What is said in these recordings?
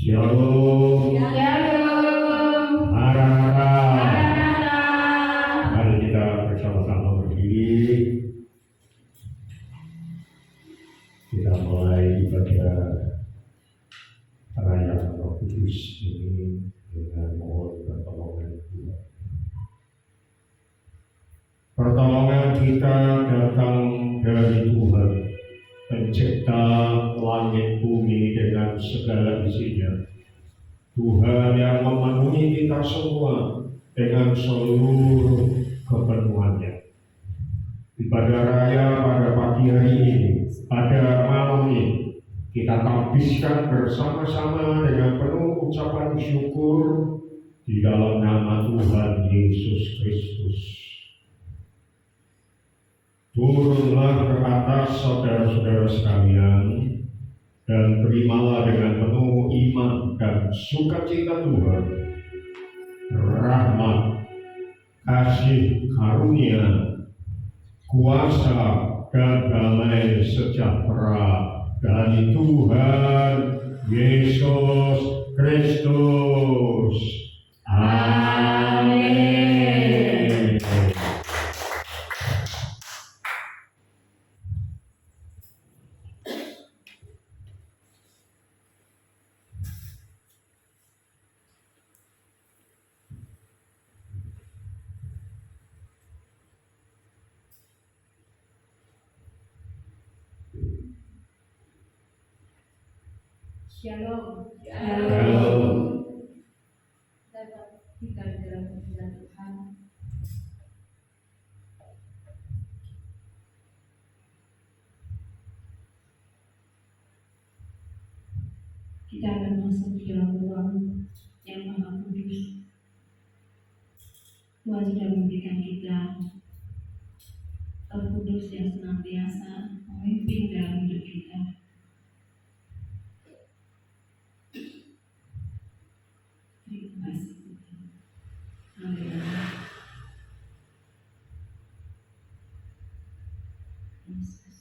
Shalom. Shalom. Maranatha. Maranatha. Mari kita bersama-sama berdiri. Kita mulai ibadah perayaan Roh Kudus ini dengan mohon pertolongan Tuhan. Pertolongan kita datang dari Tuhan, Pencipta langit bumi dengan segala isinya. Tuhan yang memenuhi kita semua dengan seluruh kepenuhannya. Ibadah raya pada pagi hari ini, pada malam ini, kita tabiskan bersama-sama dengan penuh ucapan syukur di dalam nama Tuhan Yesus Kristus. Turunlah ke atas saudara-saudara sekalian dan terimalah dengan penuh iman dan sukacita Tuhan rahmat, kasih karunia, kuasa dan damai sejahtera dari Tuhan Yesus Kristus. Amin. Shalom. Shalom. Dapat tinggal dalam hadirat Tuhan. Kita akan masuk di dalam ruang yang Maha Kudus. Tuhan sudah memberikan kita Roh Kudus yang senantiasa memimpin dalam hidup kita. Terima kasih Tuhan. Amin. Yesus.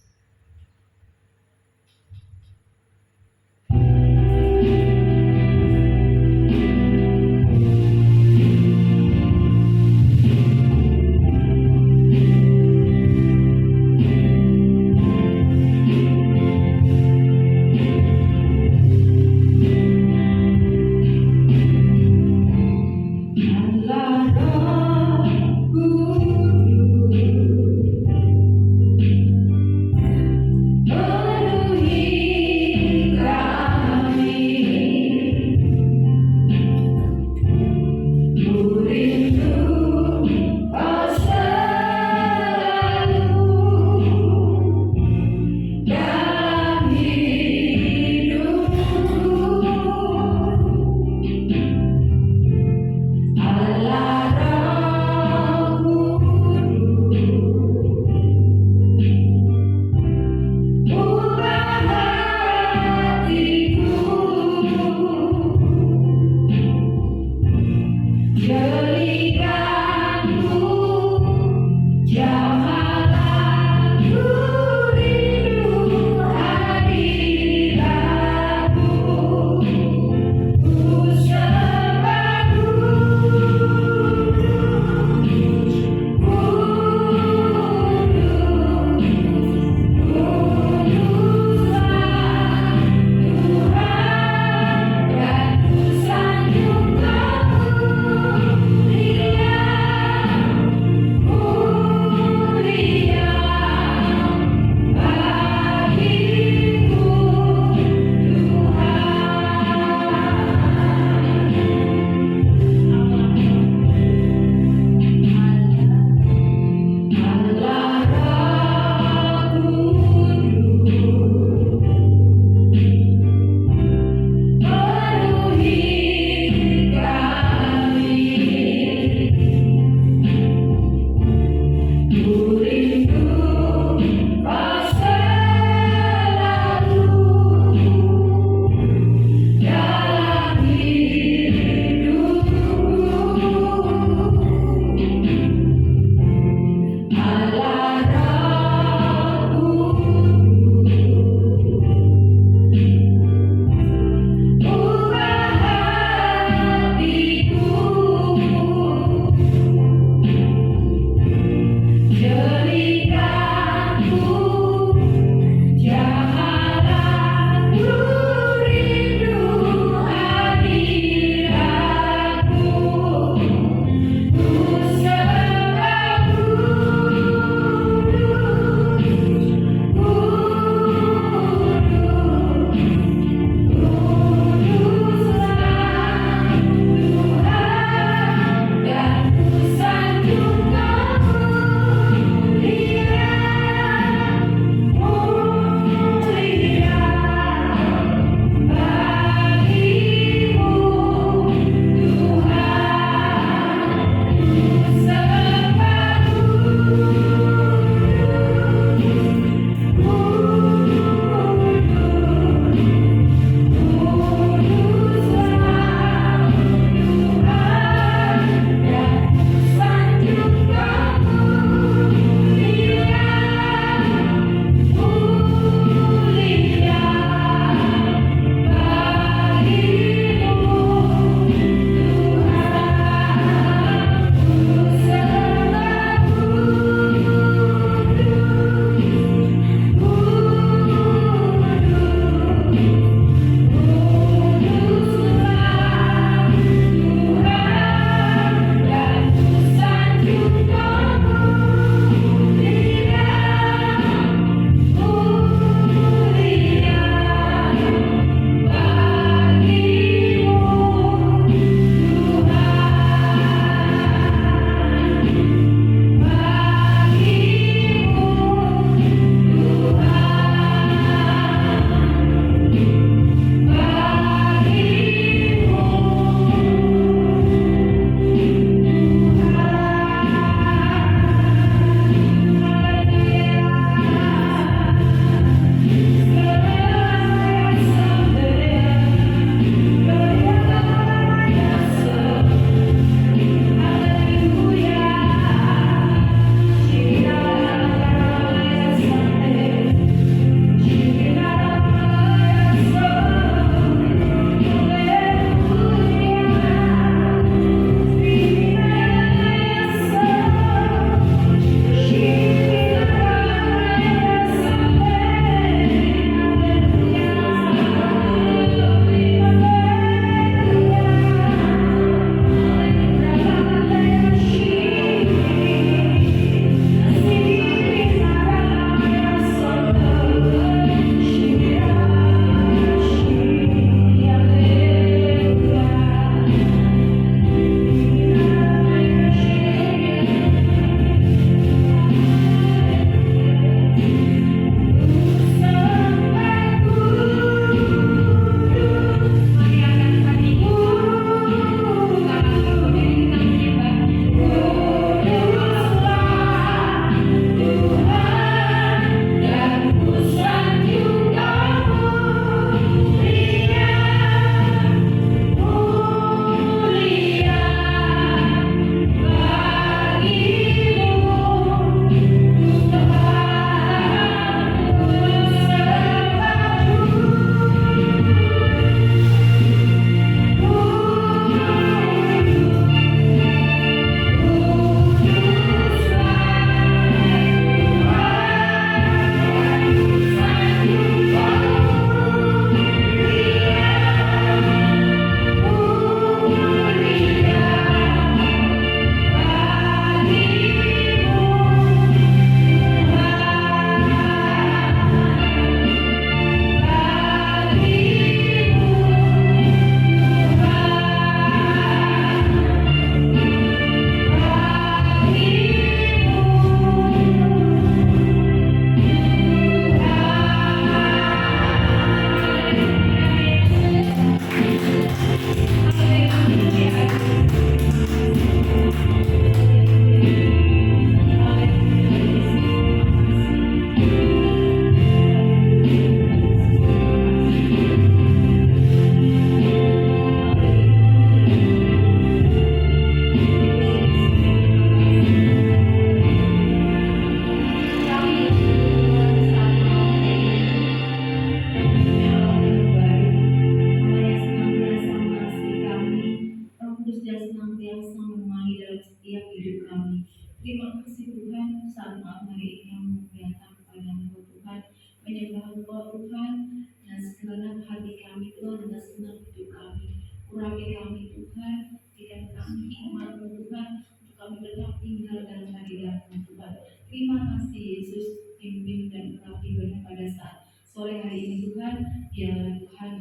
Tuhan, berikan kami hikmat-Mu Tuhan, untuk kami tetap tinggal dalam hadirat-Mu Tuhan. Terima kasih Yesus, pimpin dan urapi pada saat sore hari ini Tuhan. Ya Tuhan,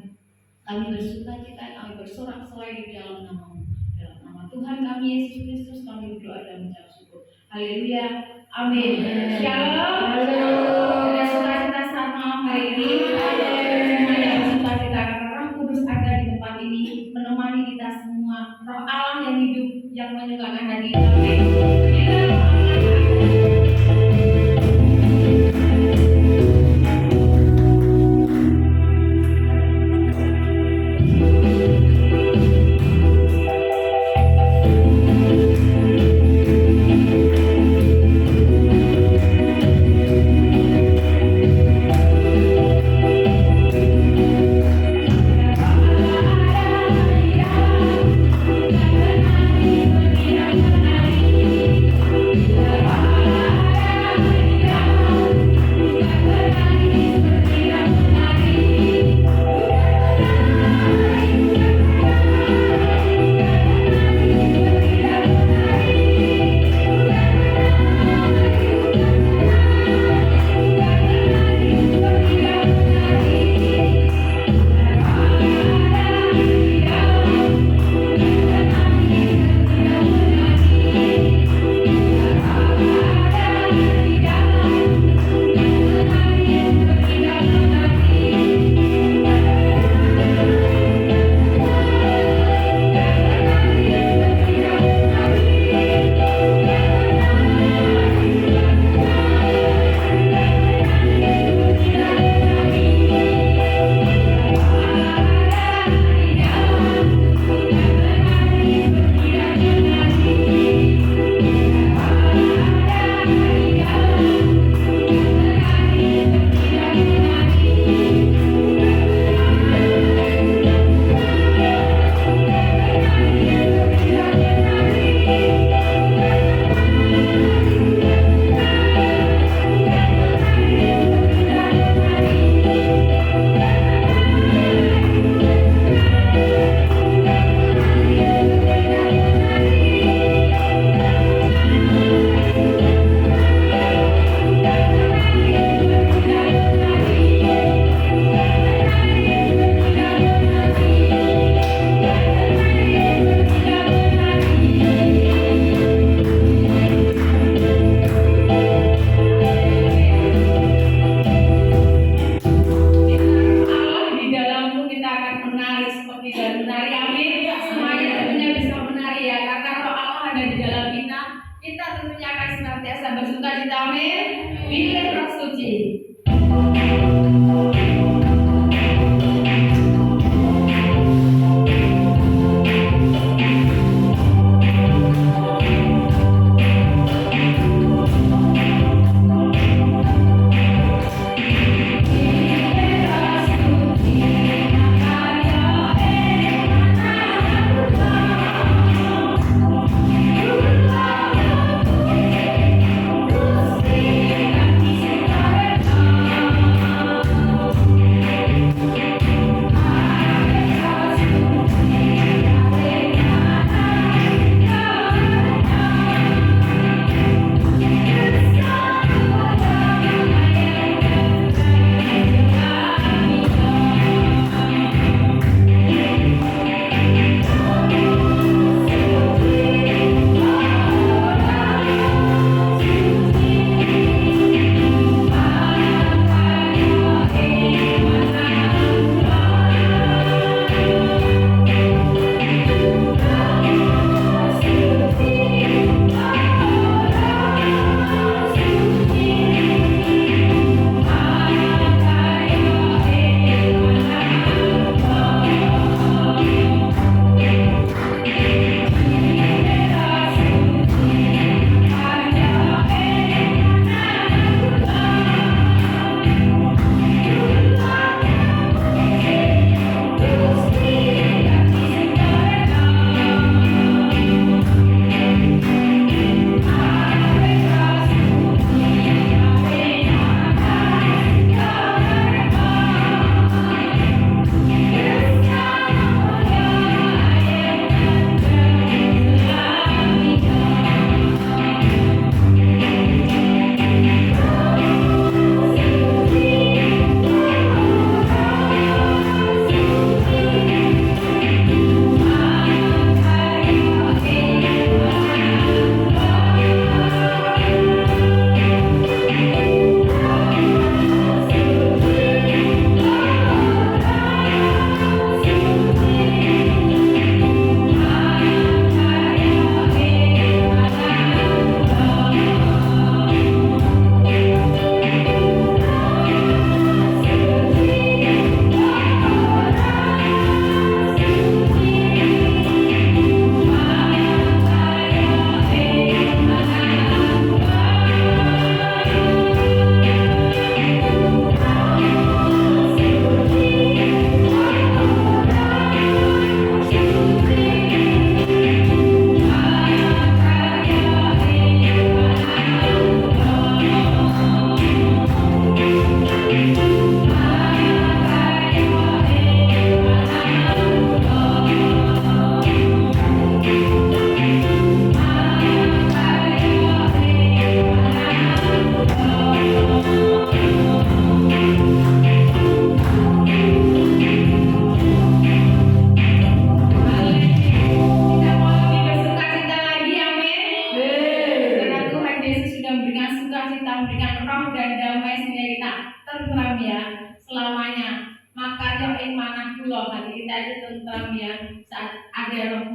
kami bersuka cita, kami bersorak-sorai di dalam nama-Mu. Dalam nama Tuhan kami Yesus Kristus kami berdoa dan mengucap syukur. Haleluya. Amin. Shalom. Ada sukacita saat malam hari ini. Semuanya bersukacita karena Roh Kudus ada di tempat ini menemani kita semua. Roh Allah yang hidup yang menyukakan hati kita.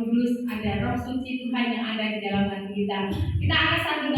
Kudus, ada Roh Suci Tuhan yang ada di dalam hati kita. Kita akan satu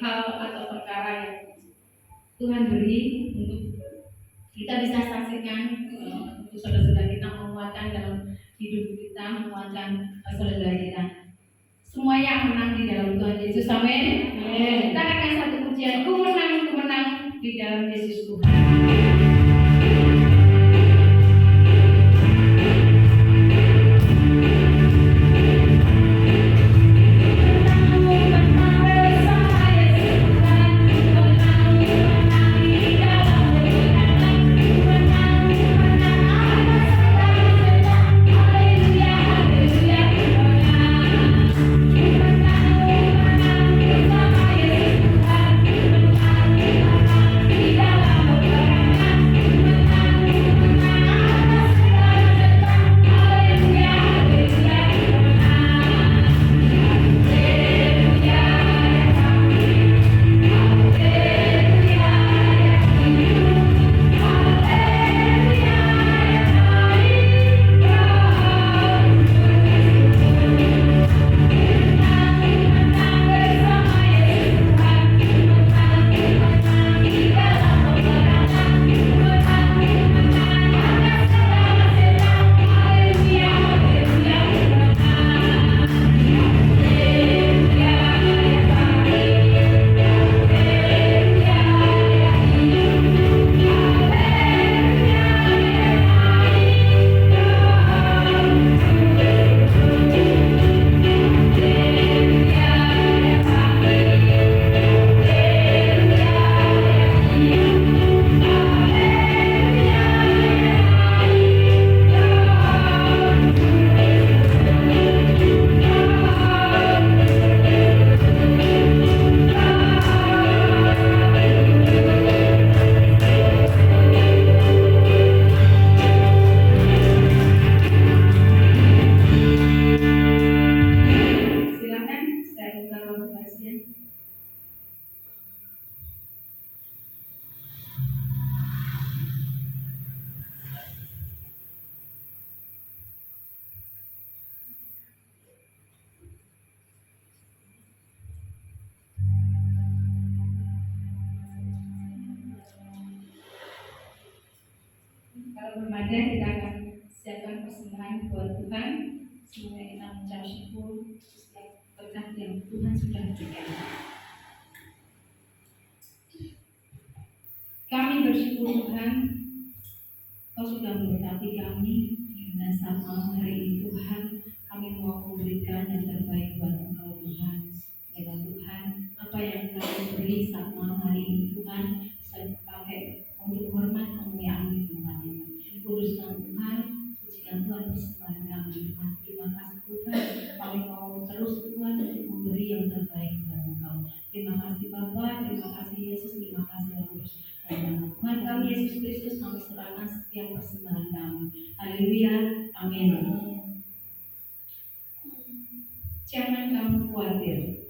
hal atau perkara yang Tuhan beri untuk kita bisa saksikan, untuk saudara-saudara kita menguatkan dalam hidup kita, menguatkan saudara kita. Semua yang menang di dalam Tuhan Yesus, amin. Kita akan satu pujian, ku menang di dalam Yesus Tuhan. ada, kita akan siapkan persembahan buat Tuhan. Semoga kita mengucap syukur setiap berkat yang Tuhan sudah berikan. Kami bersyukur Tuhan, Kau sudah memberkati kami dan saat malam hari ini Tuhan, kami mau memberikan yang terbaik buat Engkau Tuhan. Ya Tuhan, apa yang kami beri saat malam hari ini Tuhan, bisa dipakai untuk hormat kemuliaan Tuhan ini. Kuduskan Tuhan, sucikan Tuhan persembahan kami Tuhan. Terima kasih Tuhan, kami mau terus Tuhan untuk memberi yang terbaik buat Engkau. Terima kasih Bapa, terima kasih Yesus, terima kasih Roh Kudus. Tuhan kami Yesus Kristus, kami serahkan setiap persembahan kami. Haleluya, amin. Jangan kamu khawatir.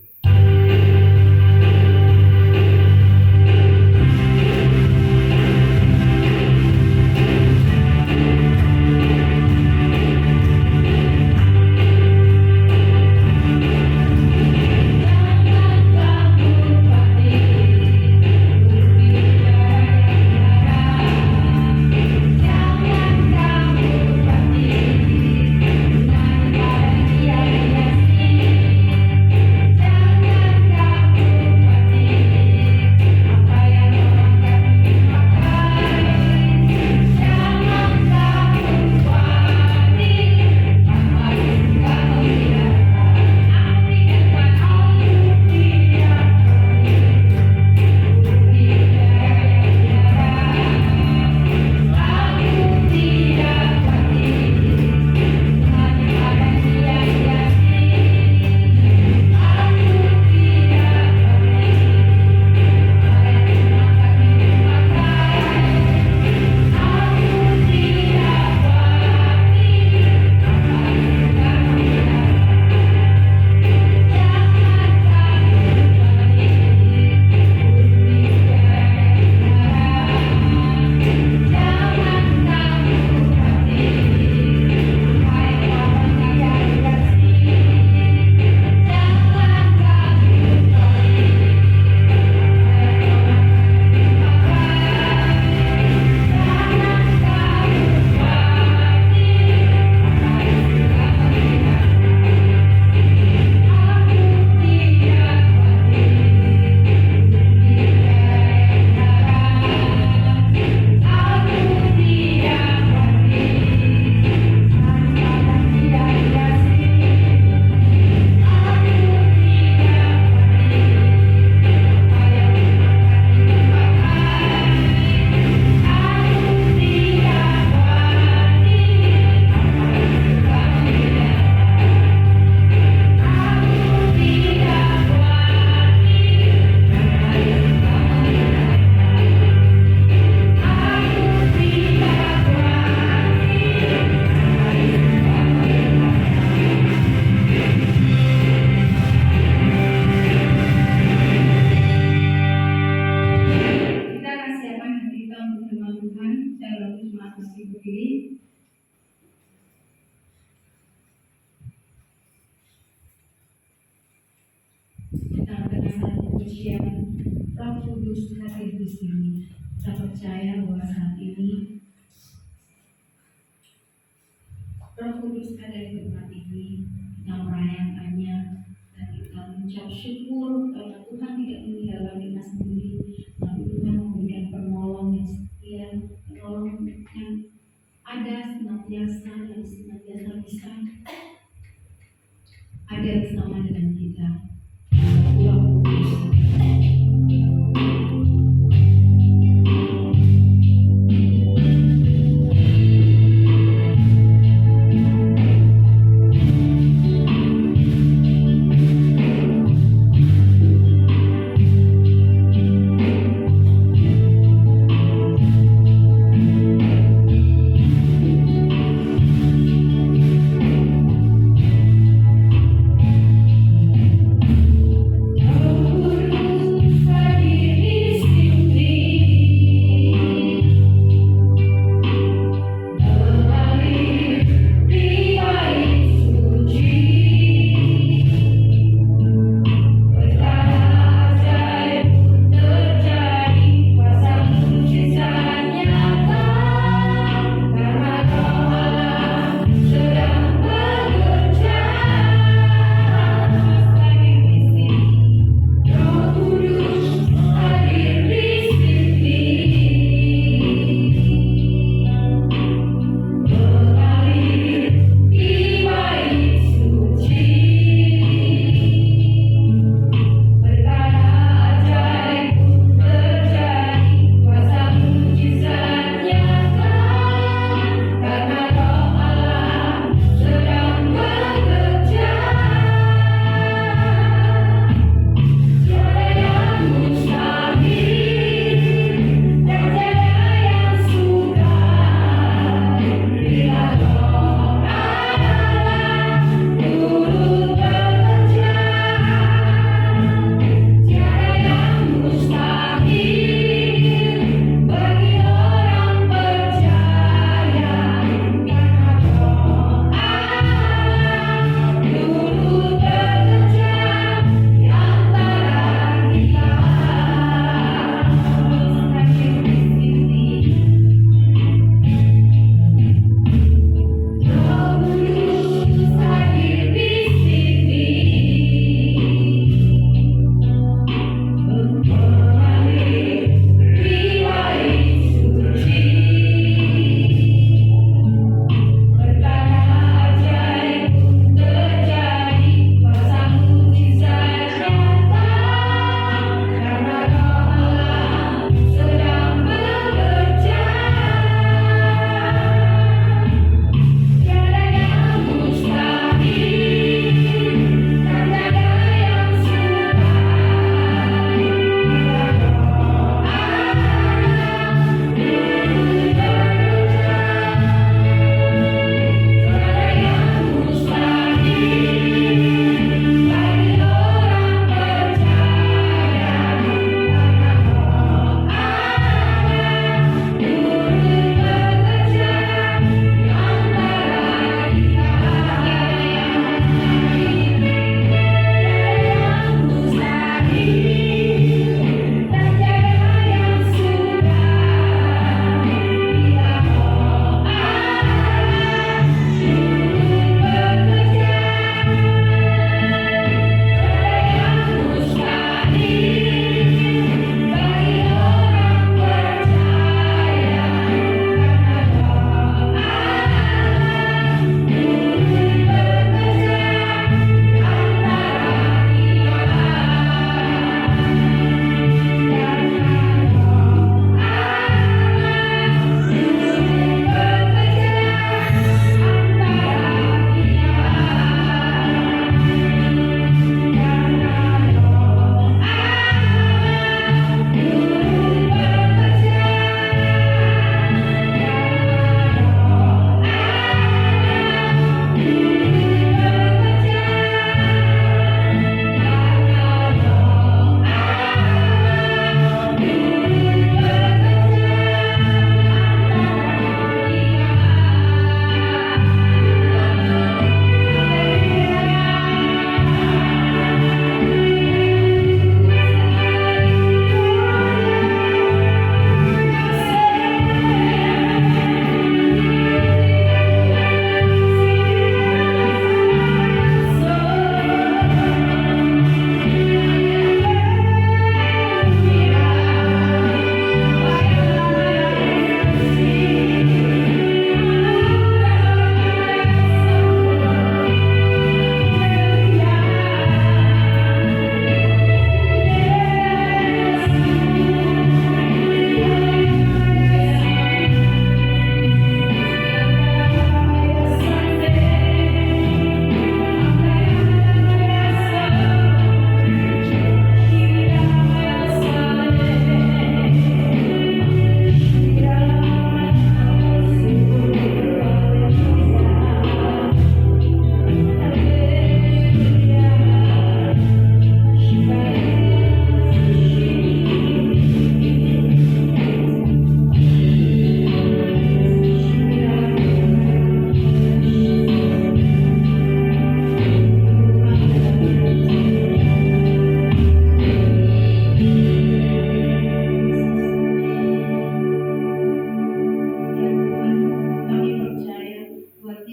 Roh Kudus hadir di sini. Kita percaya bahwa saat ini Roh Kudus ada di tempat ini. Kita merayakannya dan kita mengucap syukur karena Tuhan tidak meninggalkan kita sendiri, tapi Tuhan memberikan penolong yang setia, penolong yang ada senantiasa bisa ada bersama dengan kita. Roh Kudus.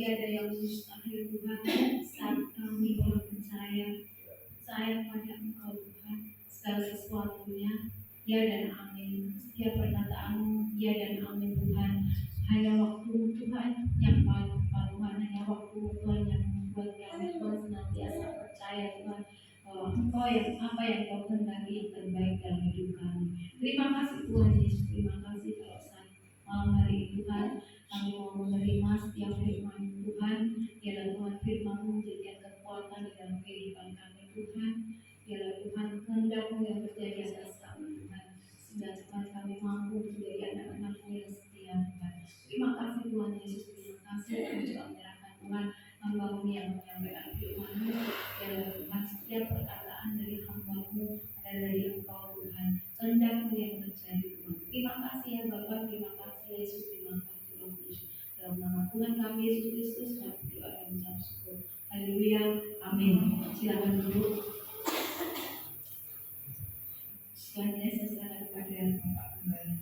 tiada yang mustahil Tuhan saat kami orang percaya pada Engkau Tuhan, segala sesuatunya ya dan amin. Setiap perkataanmu ya dan amin Tuhan. Hanya waktu Tuhan yang paling Tuhan, hanya waktu Tuhan yang membuat kami Tuhan senantiasa percaya Tuhan bahwa Engkau yang apa yang Kau kehendaki yang terbaik dalam hidup kami. Terima kasih Tuhan Yesus, terima kasih kalau saat malam hari ini Tuhan kami mau menerima setiap firman Tuhan. Biarlah Tuhan firman-Mu menjadikan kekuatan di dalam kehidupan kami Tuhan. Biarlah Tuhan kehendak-Mu yang terjadi atas kami Tuhan, sehingga Tuhan kami mampu menjadi anak-anak-Mu yang setia Tuhan. Terima kasih Tuhan Yesus, terima kasih kami juga menyerahkan Tuhan hamba-Mu yang menyampaikan firman-Mu. Biarlah Tuhan setiap perkataan dari hamba-Mu adalah dari Engkau Tuhan, kehendak-Mu yang terjadi Tuhan. Terima kasih ya Bapa, terima kasih Yesus, terima kasih Roh Kudus. Dalam nama Tuhan kami Yesus Kristus kami berdoa dan mengucap syukur. Haleluya, amin. Silakan duduk. Selanjutnya saya silakan kepada Bapak Gembala.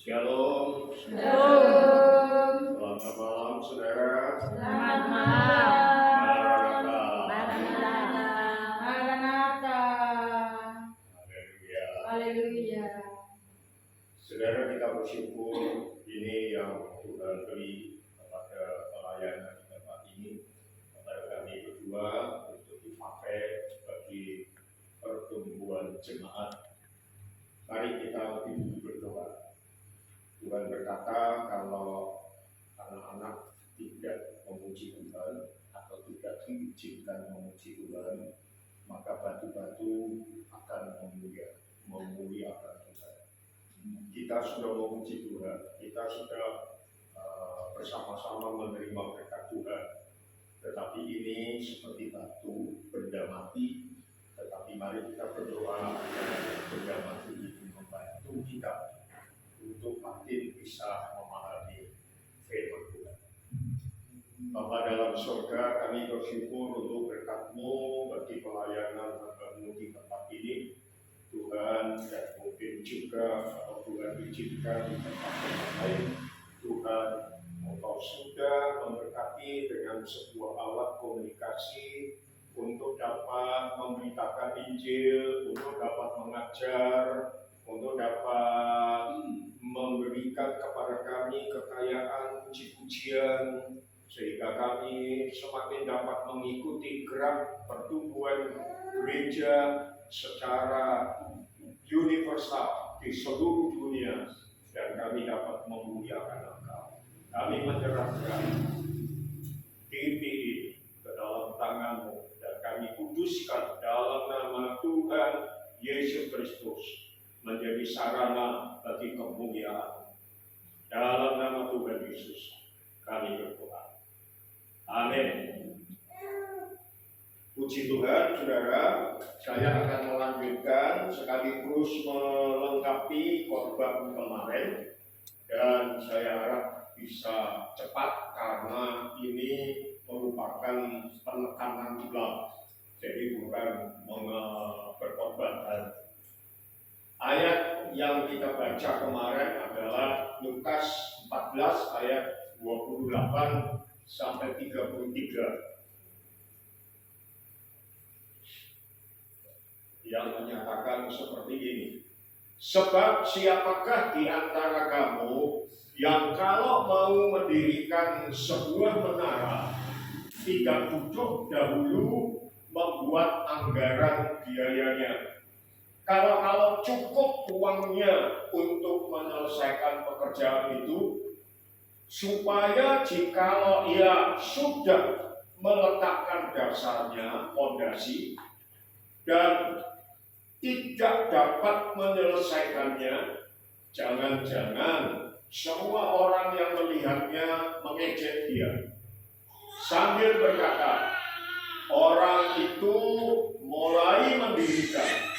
Shalom. Shalom. Selamat malam saudara. Selamat malam. Maranatha. Maranatha. Haleluya. Haleluya. Saudara, kita bersyukur ini yang Tuhan beri kepada pelayanan kita pagi ini kepada kami berdua untuk dipakai bagi pertumbuhan jemaat. Mari kita lebih berdoa. Tuhan berkata kalau anak-anak tidak memuji Tuhan atau tidak diizinkan memuji Tuhan, maka batu-batu akan memuliakan Tuhan. Kita sudah memuji Tuhan, kita sudah bersama-sama menerima berkat Tuhan. Tetapi ini seperti batu benda mati, tetapi mari kita berdoa agar benda mati ini membantu kita untuk makin bisa memahami firman Tuhan. Bapa dalam surga, kami bersyukur untuk berkat-Mu bagi pelayanan hamba-Mu di tempat ini. Tuhan, dan mungkin juga kalau Tuhan izinkan di tempat lain, Tuhan, Engkau sudah memberkati dengan sebuah alat komunikasi untuk dapat memberitakan Injil, untuk dapat mengajar, untuk dapat memberikan kepada kami kekayaan puji-pujian, sehingga kami semakin dapat mengikuti gerak pertumbuhan gereja secara universal di seluruh dunia, dan kami dapat memuliakan Engkau. Kami menyerahkan TV ini ke dalam tangan-Mu, dan kami kuduskan dalam nama Tuhan Yesus Kristus menjadi sarana bagi kemuliaan. Dalam nama Tuhan Yesus kami berdoa. Amin. Puji Tuhan, saudara. Saya akan melanjutkan sekaligus melengkapi khotbah kemarin, dan saya harap bisa cepat karena ini merupakan penekanan ulang. Jadi bukan berkhotbah. Ayat yang kita baca kemarin adalah Lukas 14 ayat 28 sampai 33 yang menyatakan seperti ini. Sebab siapakah di antara kamu yang kalau mau mendirikan sebuah menara tidak duduk dahulu membuat anggaran biayanya. Kalau cukup uangnya untuk menyelesaikan pekerjaan itu, supaya jikalau ia sudah meletakkan dasarnya, fondasi, dan tidak dapat menyelesaikannya, jangan-jangan semua orang yang melihatnya mengejek dia, sambil berkata, orang itu mulai mendirikan,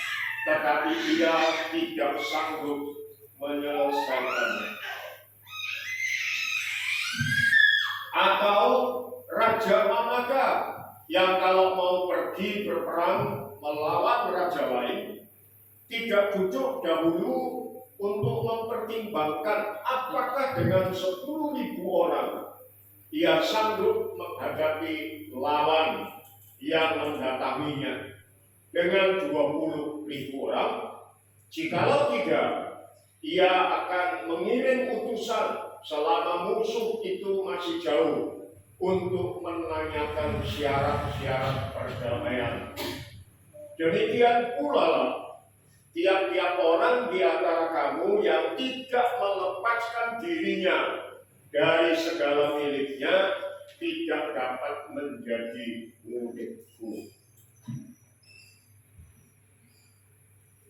tetapi dia tidak sanggup menyelesaikannya. Atau raja manakah yang kalau mau pergi berperang melawan raja lain, tidak duduk dahulu untuk mempertimbangkan apakah dengan 10.000 orang ia sanggup menghadapi lawan yang mendatanginya dengan 20.000 orang. Jikalau tidak, ia akan mengirim utusan selama musuh itu masih jauh untuk menanyakan syarat-syarat perdamaian. Demikian pula tiap-tiap orang di antara kamu yang tidak melepaskan dirinya dari segala miliknya tidak dapat menjadi muridku.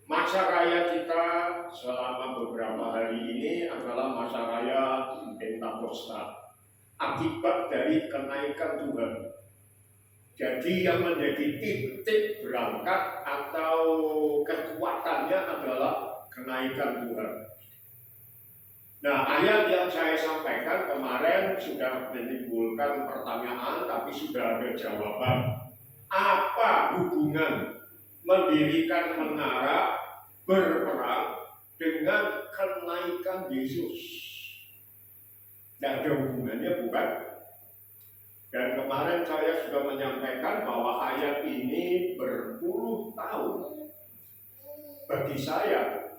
Masa raya kita selama beberapa hari ini adalah masa raya Pentakosta, akibat dari kenaikan Tuhan. Jadi yang menjadi titik berangkat atau kekuatannya adalah kenaikan Tuhan. Nah, ayat yang saya sampaikan kemarin sudah menimbulkan pertanyaan, tapi sudah ada jawaban. Apa hubungan mendirikan menara berperang dengan kenaikan Yesus? Tidak ada hubungannya, bukan? Dan kemarin saya sudah menyampaikan bahwa ayat ini berpuluh tahun bagi saya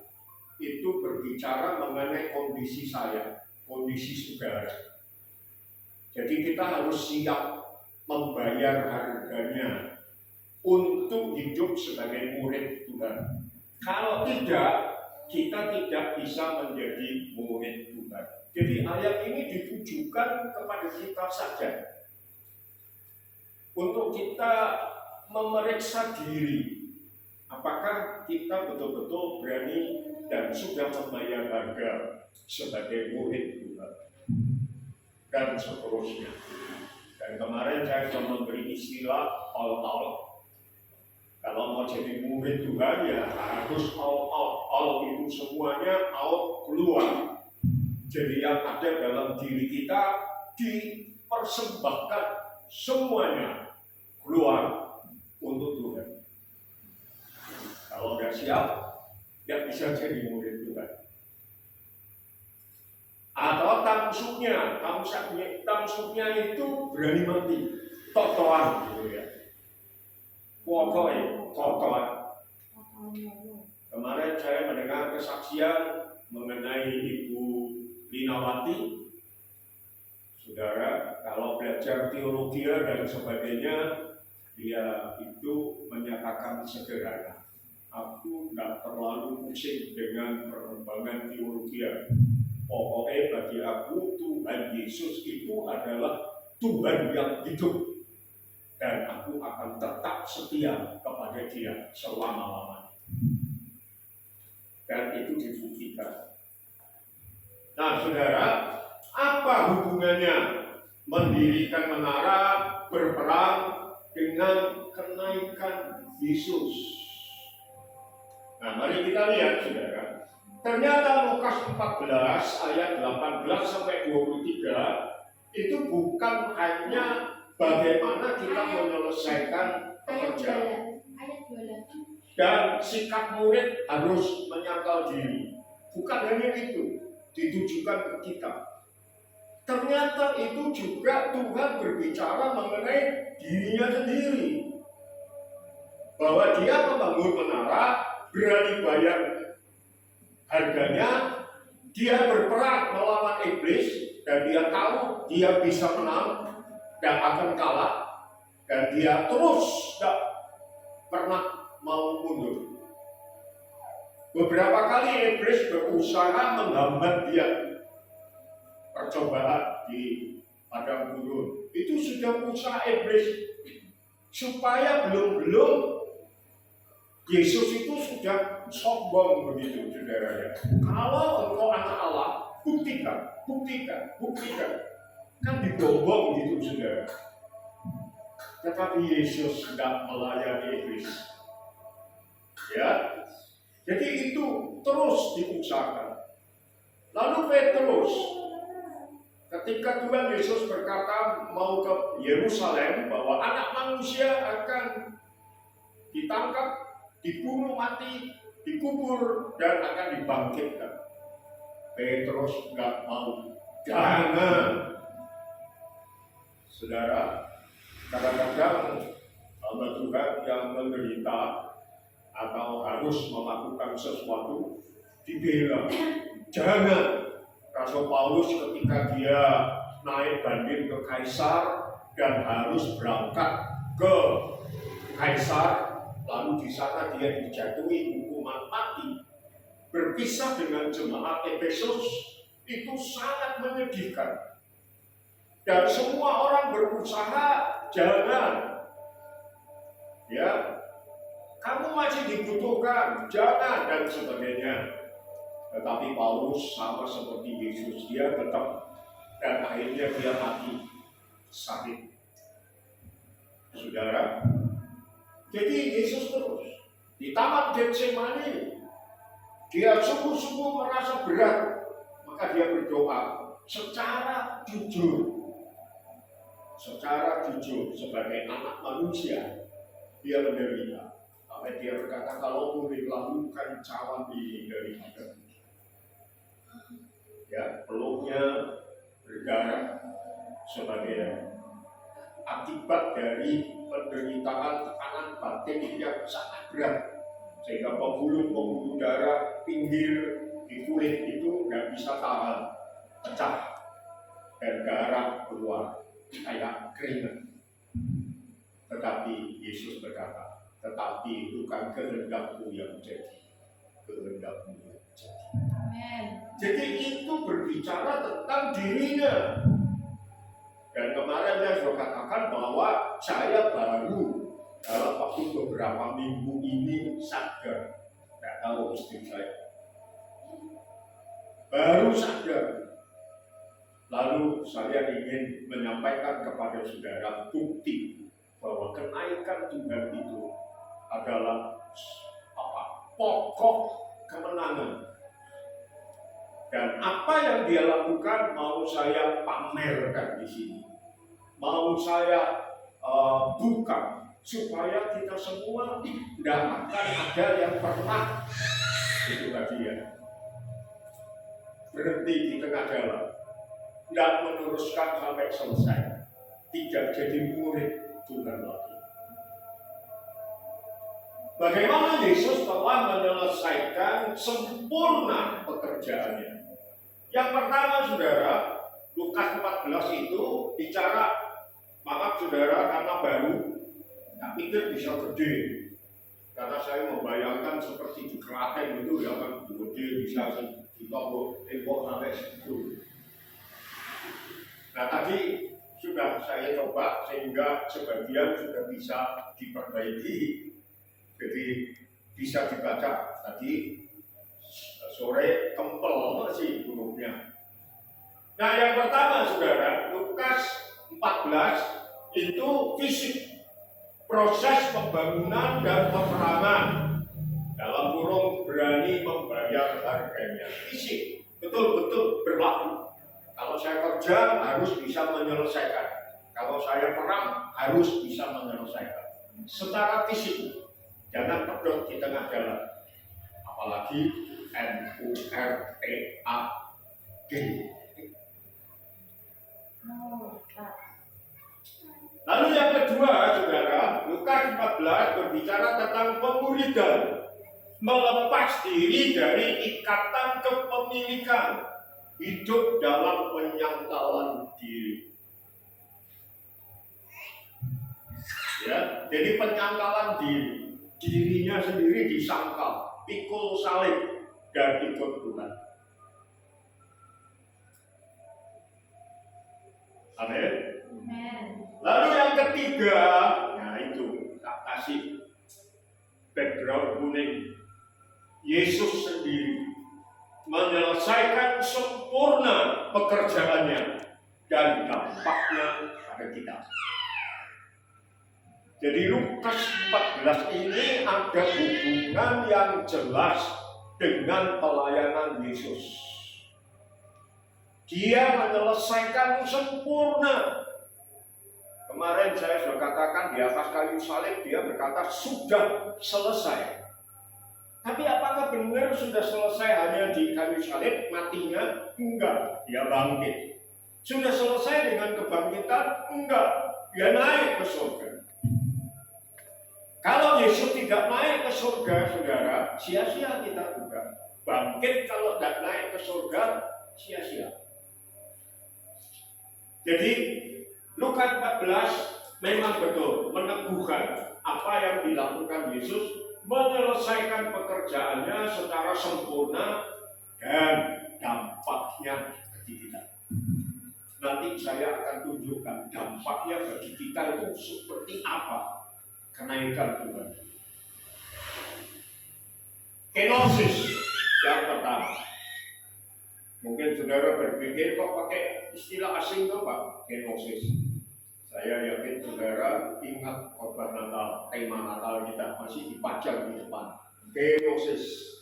itu berbicara mengenai kondisi saya, kondisi saudara. Jadi kita harus siap membayar harganya untuk hidup sebagai murid Tuhan. Kalau tidak, kita tidak bisa menjadi murid Tuhan. Jadi ayat ini ditujukan kepada kita saja, untuk kita memeriksa diri, apakah kita betul-betul berani dan sudah membayar harga sebagai murid Tuhan, dan seterusnya. Dan kemarin saya sudah memberi istilah all out. Kalau mau jadi murid Tuhan ya harus all out. All itu semuanya out, keluar. Jadi yang ada dalam diri kita dipersembahkan semuanya keluar untuk Tuhan. Kalau nggak siap, nggak bisa jadi murid Tuhan. Atau tamsuknya itu berani mati, totoan gitu ya. Pokoknya totoan. Kemarin saya mendengar kesaksian mengenai Ibu Linawati. Saudara, kalau belajar teologi dan sebagainya, dia itu menyatakan sederhana. Aku tidak terlalu pusing dengan perkembangan teologi. Pokoknya bagi aku Tuhan Yesus itu adalah Tuhan yang hidup, dan aku akan tetap setia kepada Dia selama-lamanya. Dan itu dibuktikan. Nah, saudara, apa hubungannya mendirikan menara berperang dengan kenaikan Yesus? Nah, mari kita lihat, saudara. Ternyata Lukas 14 ayat 18 sampai 23 itu bukan hanya bagaimana kita menyelesaikan pekerjaan Ayat 28. dan sikap murid harus menyangkal diri. Bukan hanya itu ditujukan ke kita. Ternyata itu juga Tuhan berbicara mengenai dirinya sendiri. Bahwa dia membangun menara, berani bayar harganya, dia berperang melawan iblis, dan dia tahu dia bisa menang dan akan kalah, dan dia terus tidak pernah mau mundur. Beberapa kali iblis berusaha menghambat dia. Percobaan di padang gurun itu sudah usaha iblis supaya belum Yesus itu sudah sombong begitu, saudara. Kalau engkau anak Allah, buktikan. Kan dibombong gitu, saudara. Tetapi Yesus tidak melayani iblis. Ya, jadi itu terus diusahakan. Lalu Petrus, ketika Tuhan Yesus berkata mau ke Yerusalem, bahwa anak manusia akan ditangkap, dibunuh mati, dikubur, dan akan dibangkitkan. Petrus nggak mau. Jangan. Saudara, kadang-kadang hamba Tuhan yang menderita atau harus melakukan sesuatu dibela. Jangan. Rasul Paulus ketika dia naik banding ke Kaisar dan harus berangkat ke Kaisar, lalu di sana dia dijatuhi hukuman mati, berpisah dengan jemaat Efesus, itu sangat menyedihkan. Dan semua orang berusaha, jangan, ya, kamu masih dibutuhkan, jangan, dan sebagainya. Tetapi Paulus sama seperti Yesus, dia tetap, dan akhirnya dia mati sakit. Saudara, jadi Yesus terus di taman Getsemani, dia sungguh-sungguh merasa berat, maka dia berdoa secara jujur sebagai anak manusia. Dia menderita. Sampai dia berkata, kalau boleh lakukan cawan ini dari hatiku. Ya, peluknya berdarah sebagai akibat dari penderitaan tekanan batin yang sangat berat, sehingga pembuluh darah pinggir di kulit itu nggak bisa tahan, pecah, dan darah keluar kayak keringat. Tetapi Yesus berkata, tetapi bukan kehendakmu yang jadi, kehendakmu yang jadi. Amen. Jadi itu berbicara tentang dirinya. Dan kemarin saya sudah katakan bahwa saya baru dalam waktu beberapa minggu ini sadar. Tidak tahu istri saya. Baru sadar. Lalu saya ingin menyampaikan kepada saudara bukti bahwa kenaikan Tuhan itu adalah pokok kemenangan. Dan apa yang dia lakukan mau saya pamerkan di sini, mau saya buka supaya kita semua tidak akan ada yang pernah itu tadi ya berhenti di tengah jalan, tidak meneruskan sampai selesai, tidak jadi murid Tuhan lagi. Bagaimana Yesus telah menyelesaikan sempurna pekerjaannya? Yang pertama, saudara, Lukas 14 itu bicara, maaf saudara, karena baru, tak pikir bisa gede. Karena saya membayangkan seperti di Klaten itu ya kan, gede bisa ditopok sampai situ. Nah tadi sudah saya coba sehingga sebagian sudah bisa diperbaiki. Jadi bisa dibaca tadi sore kempel sih hurufnya. Nah, yang pertama saudara, Lukas 14 itu fisik, proses pembangunan dan peperangan, dalam kurung berani membayar harganya. Fisik, betul-betul berlaku. Kalau saya kerja harus bisa menyelesaikan, kalau saya perang harus bisa menyelesaikan secara fisik. Jangan pedot di tengah jalan, apalagi NURTAG. Lalu yang kedua, saudara, Lukas 14 berbicara tentang pemuridan, melepas diri dari ikatan kepemilikan, hidup dalam penyangkalan diri. Ya, jadi penyangkalan diri, dirinya sendiri disangkal, pikul salib dan ikut Tuhan. Amin. Lalu yang ketiga, nah itu tak kasih background kuning. Yesus sendiri menyelesaikan sempurna pekerjaannya dan dampaknya pada kita. Jadi Lukas 14 ini ada hubungan yang jelas dengan pelayanan Yesus. Dia menyelesaikan sempurna. Kemarin saya sudah katakan di atas kayu salib dia berkata sudah selesai. Tapi apakah benar sudah selesai hanya di kayu salib matinya? Enggak, dia bangkit. Sudah selesai dengan kebangkitan? Enggak, dia naik ke surga. Kalau Yesus tidak naik ke surga, saudara, sia-sia kita juga. Bangkit kalau tidak naik ke surga, sia-sia. Jadi Lukas 14 memang betul meneguhkan apa yang dilakukan Yesus, menyelesaikan pekerjaannya secara sempurna dan dampaknya bagi kita. Nanti saya akan tunjukkan dampaknya bagi kita itu seperti apa kenaikan Tuhan. Kenosis yang pertama. Mungkin saudara berpikir kok pakai istilah asing tuh Pak, kenosis. Saya yakin saudara ingat khotbah Natal, tema Natal kita masih dipajang di depan. Kenosis.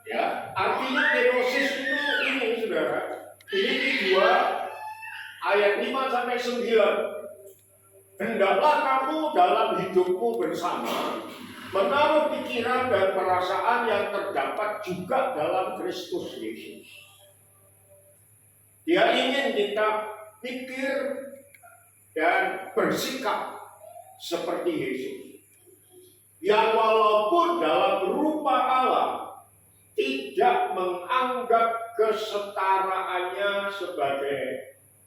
Ya, artinya kenosis itu ini saudara. Filipi 2 ayat 5 sampai 9. Hendaklah kamu dalam hidupmu bersama menaruh pikiran dan perasaan yang terdapat juga dalam Kristus Yesus. Dia ingin kita pikir dan bersikap seperti Yesus, yang walaupun dalam rupa Allah tidak menganggap kesetaraannya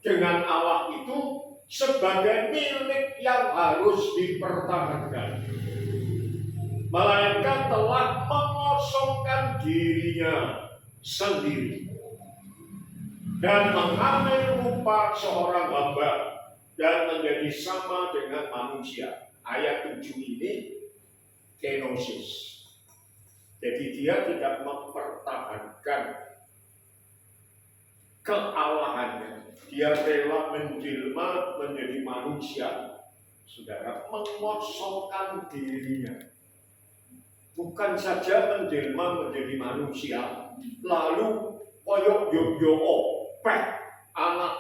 dengan Allah itu sebagai milik yang harus dipertahankan, melainkan telah mengosongkan dirinya sendiri dan mengambil rupa seorang hamba dan menjadi sama dengan manusia. Ayat 7 ini kenosis. Jadi dia tidak mempertahankan kealahannya. Dia rela menjelma menjadi manusia, saudara, mengosongkan dirinya. Bukan saja menjelma menjadi manusia, lalu koyok yo anak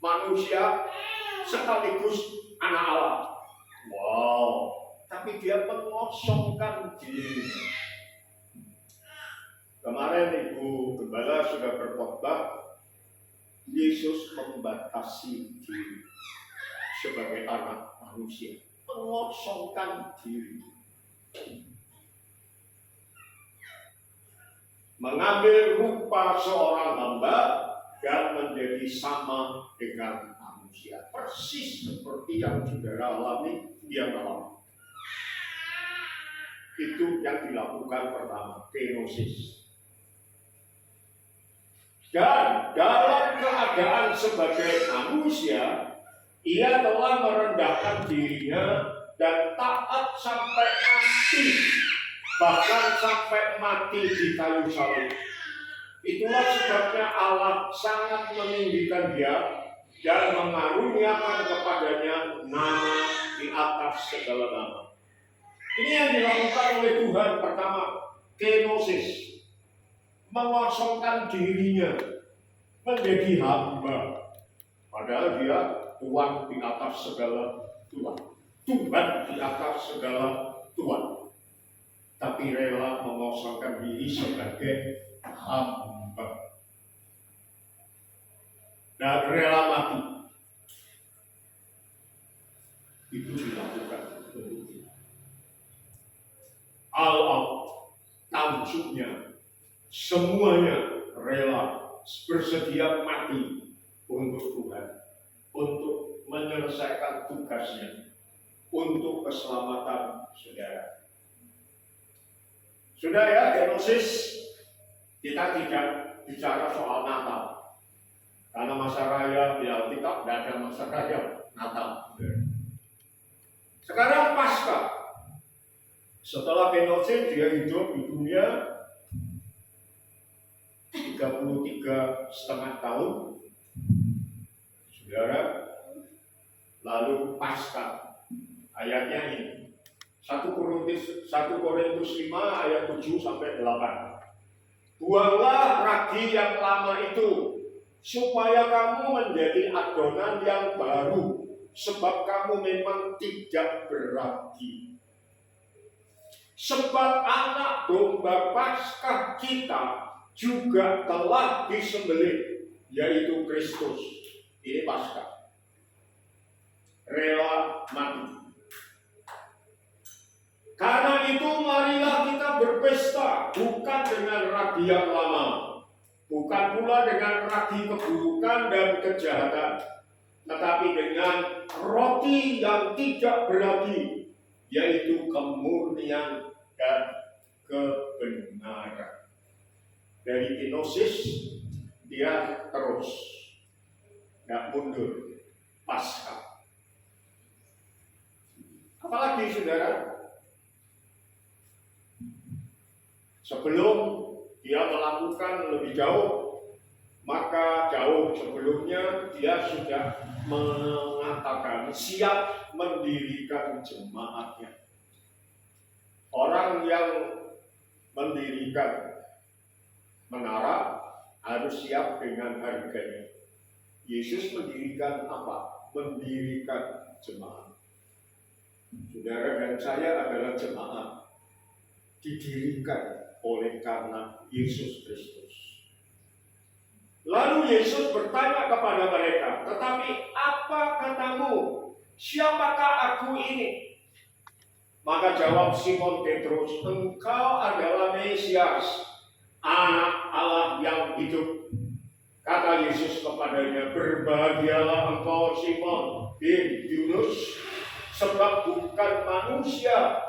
manusia sekaligus anak Allah. Wow, tapi dia mengosongkan dirinya. Kemarin Ibu Gembala sudah berkhotbah, Yesus membatasi diri sebagai anak manusia, mengosongkan diri, mengambil rupa seorang hamba dan menjadi sama dengan manusia, persis seperti yang saudara alami, dia alami. Itu yang dilakukan pertama, kenosis. Dan dalam keadaan sebagai manusia, ia telah merendahkan dirinya dan taat sampai mati, bahkan sampai mati di kayu salib. Itulah sebabnya Allah sangat meninggikan dia dan mengaruniakan kepadanya nama di atas segala nama. Ini yang dilakukan oleh Tuhan. Pertama, kenosis, mengosongkan dirinya menjadi hamba. Padahal dia Tuhan di atas segala Tuhan. Tuhan di atas segala Tuhan. Tapi rela mengosongkan diri sebagai hamba. Dan rela mati. Itu dilakukan untuk kita. Allah tanjuknya semuanya rela bersedia mati untuk Tuhan, untuk menyelesaikan tugasnya, untuk keselamatan saudara. Sudah ya, kenosis, kita tidak bicara soal Natal. Karena masa raya di Alkitab tidak ada masa raya Natal. Sekarang Paskah. Setelah kenosis dia hidup di dunia 33,5 tahun. Saudara, lalu Paskah. Ayatnya ini. 1 Korintus 5 ayat 7 sampai 8. Buanglah ragi yang lama itu, supaya kamu menjadi adonan yang baru, sebab kamu memang tidak beragi. Sebab anak domba Paskah kita juga telah disembelih, yaitu Kristus. Ini Paskah. Rela mati. Karena itu marilah kita berpesta, bukan dengan ragi yang lama, bukan pula dengan ragi keburukan dan kejahatan, tetapi dengan roti yang tidak beragi, yaitu kemurnian dan kebenaran. Dari kenosis dia terus, tidak mundur. Paskah. Apalagi saudara, sebelum dia melakukan lebih jauh, maka jauh sebelumnya dia sudah mengatakan siap mendirikan jemaatnya. Orang yang mendirikan menara harus siap dengan harganya. Yesus mendirikan apa? Mendirikan jemaat. Saudara dan saya adalah jemaat, didirikan oleh karena Yesus Kristus. Lalu Yesus bertanya kepada mereka, tetapi apa katamu? Siapakah aku ini? Maka jawab Simon Petrus, engkau adalah Mesias, Anak Allah yang hidup. Kata Yesus kepadanya, berbahagialah engkau Simon bin Yunus, sebab bukan manusia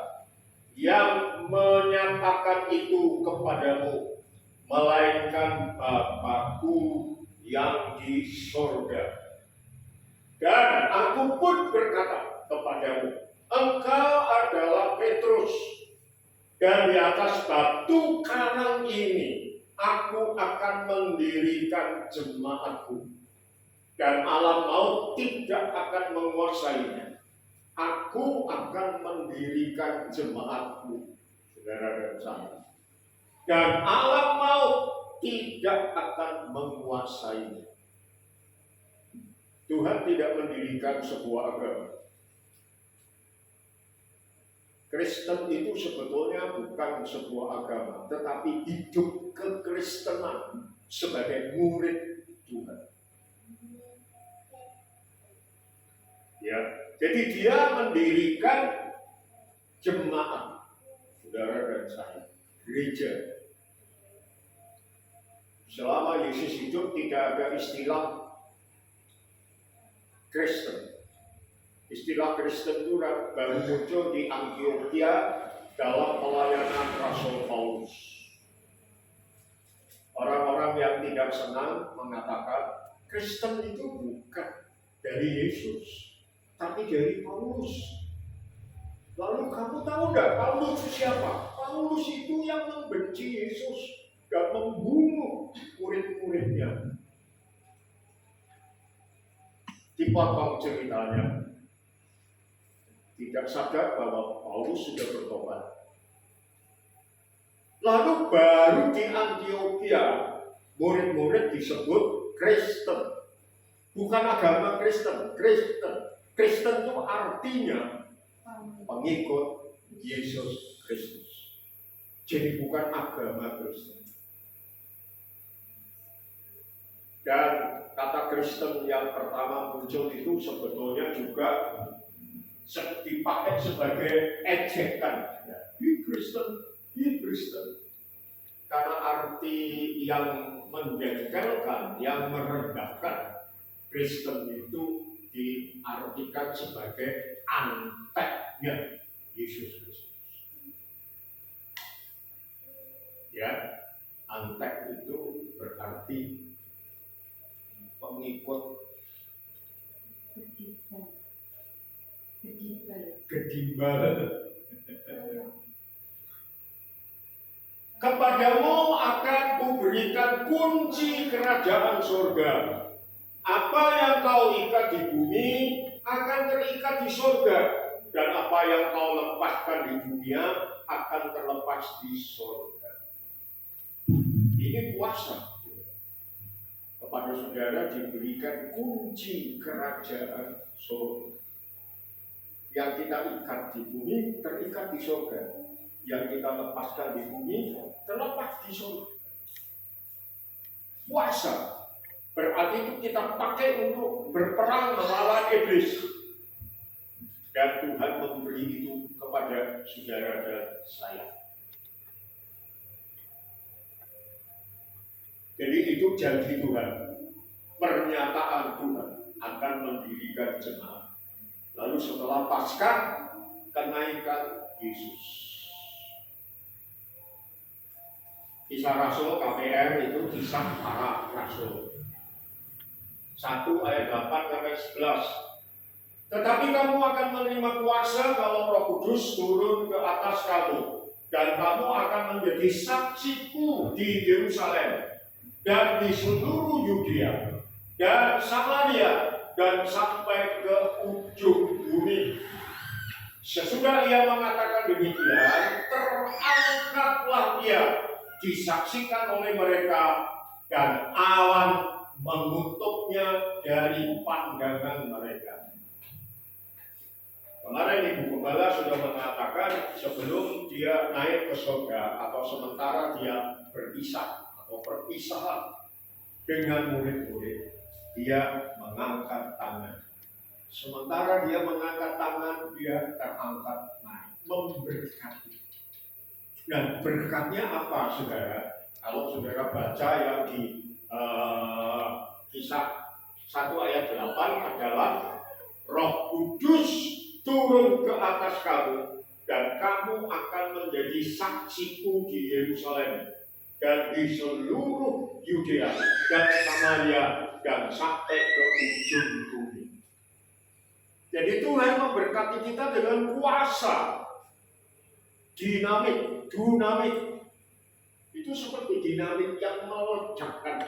yang menyatakan itu kepadamu, melainkan Bapakku yang di sorga. Dan aku pun berkata kepadamu, engkau adalah Petrus, dan di atas batu karang ini aku akan mendirikan jemaatku, dan alam maut tidak akan menguasainya. Aku akan mendirikan jemaatku, saudara dan saya, dan alam maut tidak akan menguasainya. Tuhan tidak mendirikan sebuah agama. Kristen itu sebetulnya bukan sebuah agama, tetapi hidup kekristenan sebagai murid Tuhan. Ya, jadi dia mendirikan jemaat, saudara dan saya, gereja. Selama Yesus hidup tidak ada istilah Kristen. Istilah Kristen itu baru muncul di Antioquia dalam pelayanan Rasul Paulus. Orang-orang yang tidak senang mengatakan Kristen itu bukan dari Yesus, tapi dari Paulus. Lalu kamu tahu nggak Paulus itu siapa? Paulus itu yang membenci Yesus dan membunuh murid-muridnya. Dipotong ceritanya. Tidak sadar bahwa Paulus sudah bertobat. Lalu baru di Antioquia, murid-murid disebut Kristen. Bukan agama Kristen, Kristen. Kristen itu artinya pengikut Yesus Kristus. Jadi bukan agama Kristen. Dan kata Kristen yang pertama muncul itu sebetulnya juga dipakai sebagai ejekan. Di Kristen. Karena arti yang menjengkelkan, yang merendahkan. Kristen itu diartikan sebagai anteknya Yesus Kristus. Ya, antek itu berarti pengikut gedimbal. Kepadamu akan kuberikan kunci kerajaan surga. Apa yang kau ikat di bumi akan terikat di surga, dan apa yang kau lepaskan di dunia akan terlepas di surga. Ini kuasa. Kepada saudara diberikan kunci kerajaan surga. Yang kita ikat di bumi terikat di surga. Yang kita lepaskan di bumi terlepas di surga. Kuasa. Berarti itu kita pakai untuk berperang melawan iblis. Dan Tuhan memberi itu kepada saudara dan saya. Jadi itu janji Tuhan. Pernyataan Tuhan akan mendirikan jemaat. Lalu setelah Paskah, kenaikan Yesus. Kisah Rasul KPR itu kisah para rasul. 1 ayat 8-11. Tetapi kamu akan menerima kuasa kalau Roh Kudus turun ke atas kamu, dan kamu akan menjadi saksiku di Yerusalem dan di seluruh Yudea dan Samaria dan sampai ke ujung bumi. Sesudah ia mengatakan demikian, terangkatlah ia, disaksikan oleh mereka, dan awan menutupnya dari pandangan mereka. Kemarin Ibu Gembala sudah mengatakan sebelum dia naik ke surga atau sementara dia berpisah atau perpisahan dengan murid-murid, dia mengangkat tangan. Sementara dia mengangkat tangan, dia terangkat naik, memberkati. Dan berkatnya apa, saudara? Kalau saudara baca yang di Kisah 1 ayat 8 adalah Roh Kudus turun ke atas kamu, dan kamu akan menjadi saksiku di Yerusalem dan di seluruh Yudea dan Samaria dan sampai ke ujung bumi. Jadi Tuhan memberkati kita dengan kuasa dinamik. Itu seperti dinamik yang meledakkan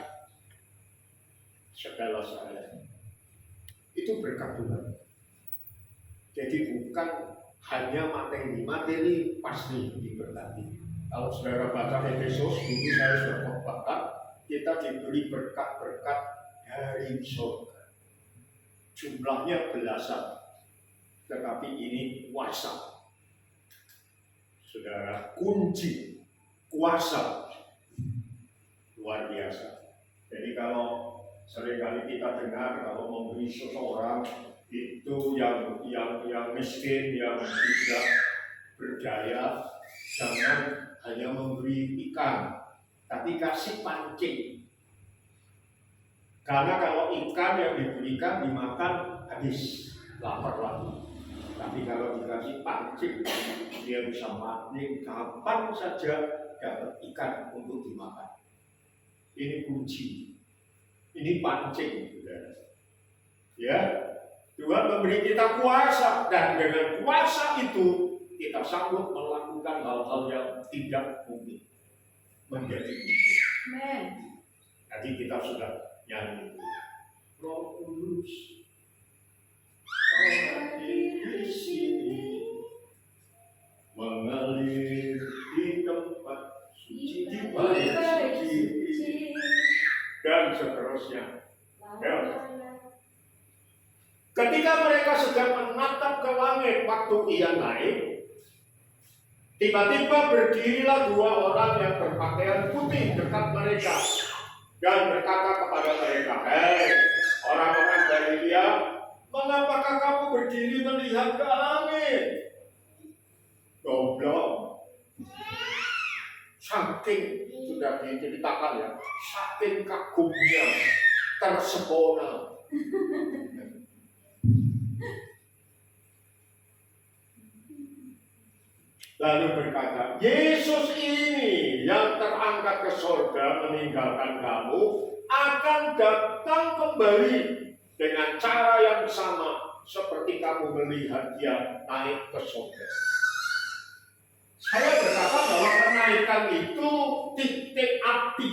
segala saya. Itu berkat Tuhan. Jadi bukan hanya materi pasti diberkati. Kalau saudara baca Efesus, dulu saya sudah khotbahkan, kita diberi berkat-berkat dari surga. Jumlahnya belasan, tetapi ini kuasa. Saudara, kunci kuasa luar biasa. Jadi kalau seringkali kita dengar kalau memberi seseorang itu yang miskin, yang tidak berdaya, jangan hanya memberi ikan, tapi kasih pancing. Karena kalau ikan yang diberikan dimakan habis, lapar lagi. Tapi kalau dikasih pancing, dia bisa mati kapan saja dapat ikan untuk dimakan. Ini kunci. Ini pancing, saudara. Ya, Tuhan memberi kita kuasa, dan dengan kuasa itu kita sanggup melakukan hal-hal yang tidak mungkin menjadi mungkin. Amen. Tadi kita sudah nyanyi. Roh Kudus, hadir di sini, mengalir di tempat suci di bait suci, dan seterusnya. Ya. Ketika mereka sedang menatap ke langit waktu ia naik, tiba-tiba berdirilah dua orang yang berpakaian putih dekat mereka dan berkata kepada mereka, "Hei, orang-orang Galilea, mengapakah kamu berdiri melihat ke langit?" Goblok. Saking sudah diceritakan ya, saking kagumnya tersepona. Lalu berkata, "Yesus ini yang terangkat ke surga meninggalkan kamu akan datang kembali dengan cara yang sama seperti kamu melihat dia naik ke surga." Saya berkata bahwa kenaikan itu titik api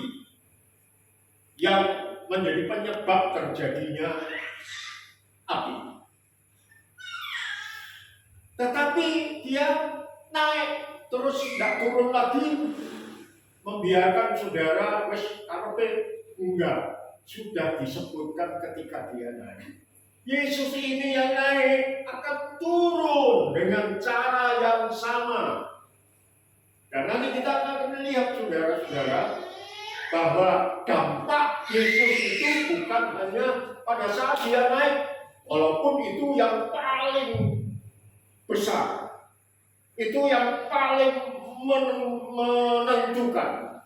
yang menjadi penyebab terjadinya api. Tetapi dia naik terus tidak turun lagi, membiarkan saudara wes karepe enggak, sudah disebutkan ketika dia naik. Yesus ini yang naik akan turun dengan cara yang sama. Dan nanti kita akan melihat saudara-saudara bahwa dampak Yesus itu bukan hanya pada saat dia naik, walaupun itu yang paling besar, itu yang paling menentukan,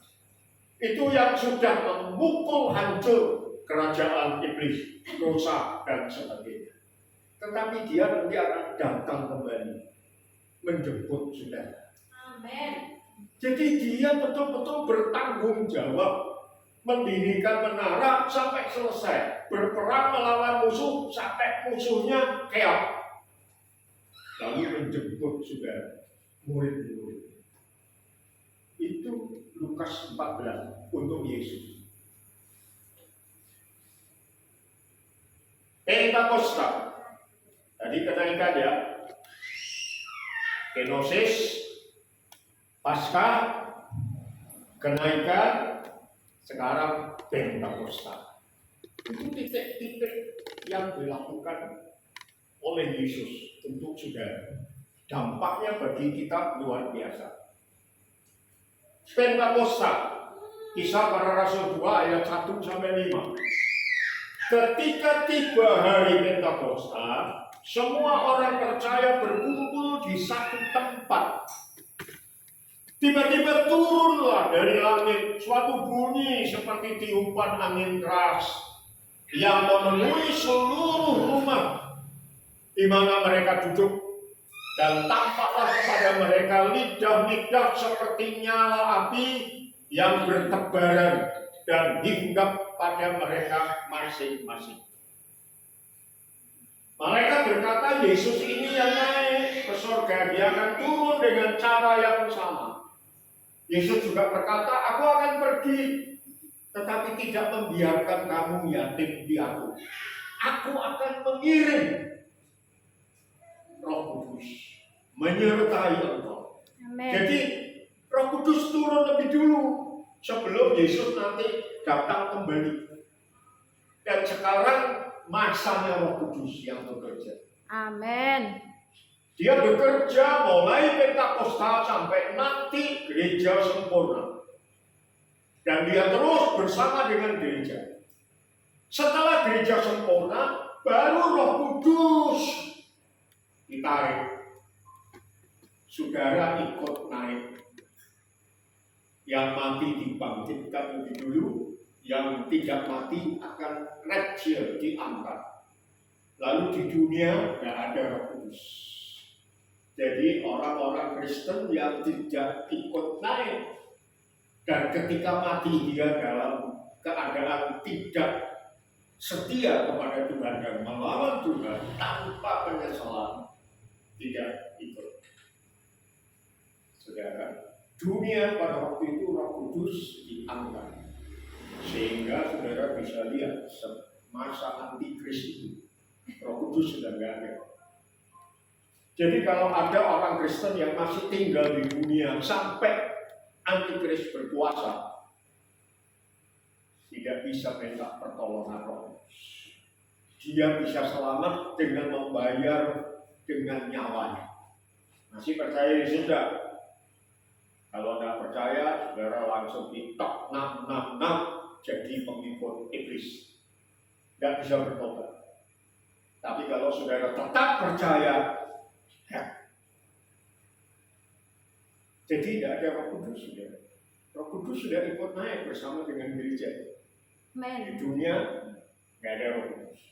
itu yang sudah memukul hancur kerajaan iblis, dosa dan sebagainya. Tetapi dia nanti akan datang kembali menjemput saudara. Amin. Jadi dia betul-betul bertanggung jawab mendirikan menara sampai selesai, berperang melawan musuh sampai musuhnya keok, lalu menjemput saudara murid-murid. Itu Lukas 14 untuk Yesus. Pentakosta tadi kenaikan ya, kenosis, Paskah, kenaikan, sekarang Pentakosta. Itu titik-titik yang dilakukan oleh Yesus untuk saudara. Dampaknya bagi kita luar biasa. Pentakosta, Kisah Para Rasul 2 ayat 1-5. Ketika tiba hari Pentakosta, semua orang percaya berkumpul di satu tempat. Tiba-tiba turunlah dari langit suatu bunyi seperti tiupan angin keras yang memenuhi seluruh rumah di mana mereka duduk, dan tampaklah kepada mereka lidah-lidah seperti nyala api yang bertebaran dan hinggap pada mereka masing-masing. Mereka berkata, Yesus ini yang naik ke surga, dia akan turun dengan cara yang sama. Yesus juga berkata, aku akan pergi, tetapi tidak membiarkan kamu yatim piatu. Aku akan mengirim Roh Kudus menyertai engkau. Amin. Jadi Roh Kudus turun lebih dulu sebelum Yesus nanti datang kembali. Dan sekarang masanya Roh Kudus yang bekerja. Amin. Dia bekerja mulai Pentakosta sampai nanti gereja sempurna. Dan dia terus bersama dengan gereja. Setelah gereja sempurna, baru Roh Kudus ditarik. Saudara ikut naik. Yang mati dibangkitkan lebih dulu, yang tidak mati akan rapture, diangkat. Lalu di dunia tidak ada Roh Kudus. Jadi orang-orang Kristen yang tidak ikut naik dan ketika mati dia dalam keadaan tidak setia kepada Tuhan dan melawan Tuhan tanpa penyesalan, tidak ikut. Saudara, dunia pada waktu itu Roh Kudus diangkat. Sehingga saudara bisa lihat masa antikris itu Roh Kudus sudah nggak ada. Jadi kalau ada orang Kristen yang masih tinggal di dunia sampai antikris berkuasa, tidak bisa minta pertolongan Roh Kudus. Dia bisa selamat dengan membayar dengan nyawanya. Masih percaya di surga? Kalau tidak percaya, saudara langsung ditok 666 jadi pengikut iblis. Tidak bisa bertobat. Tapi kalau saudara tetap percaya, ya. Jadi tidak ada Roh Kudus, saudara. Roh Kudus sudah ikut naik bersama dengan gereja. Di dunia nggak ada Roh Kudus.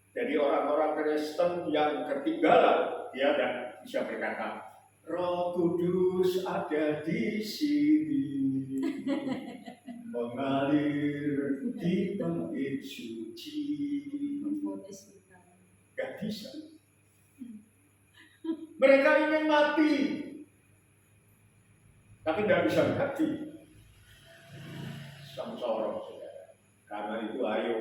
Jadi orang-orang Kristen yang ketinggalan, dia tidak bisa berkata, Roh Kudus ada di sini, mengalir di bait suci. Gak bisa. Mereka ingin mati, tapi tidak bisa mati. Samsara, saudara. Karena itu ayo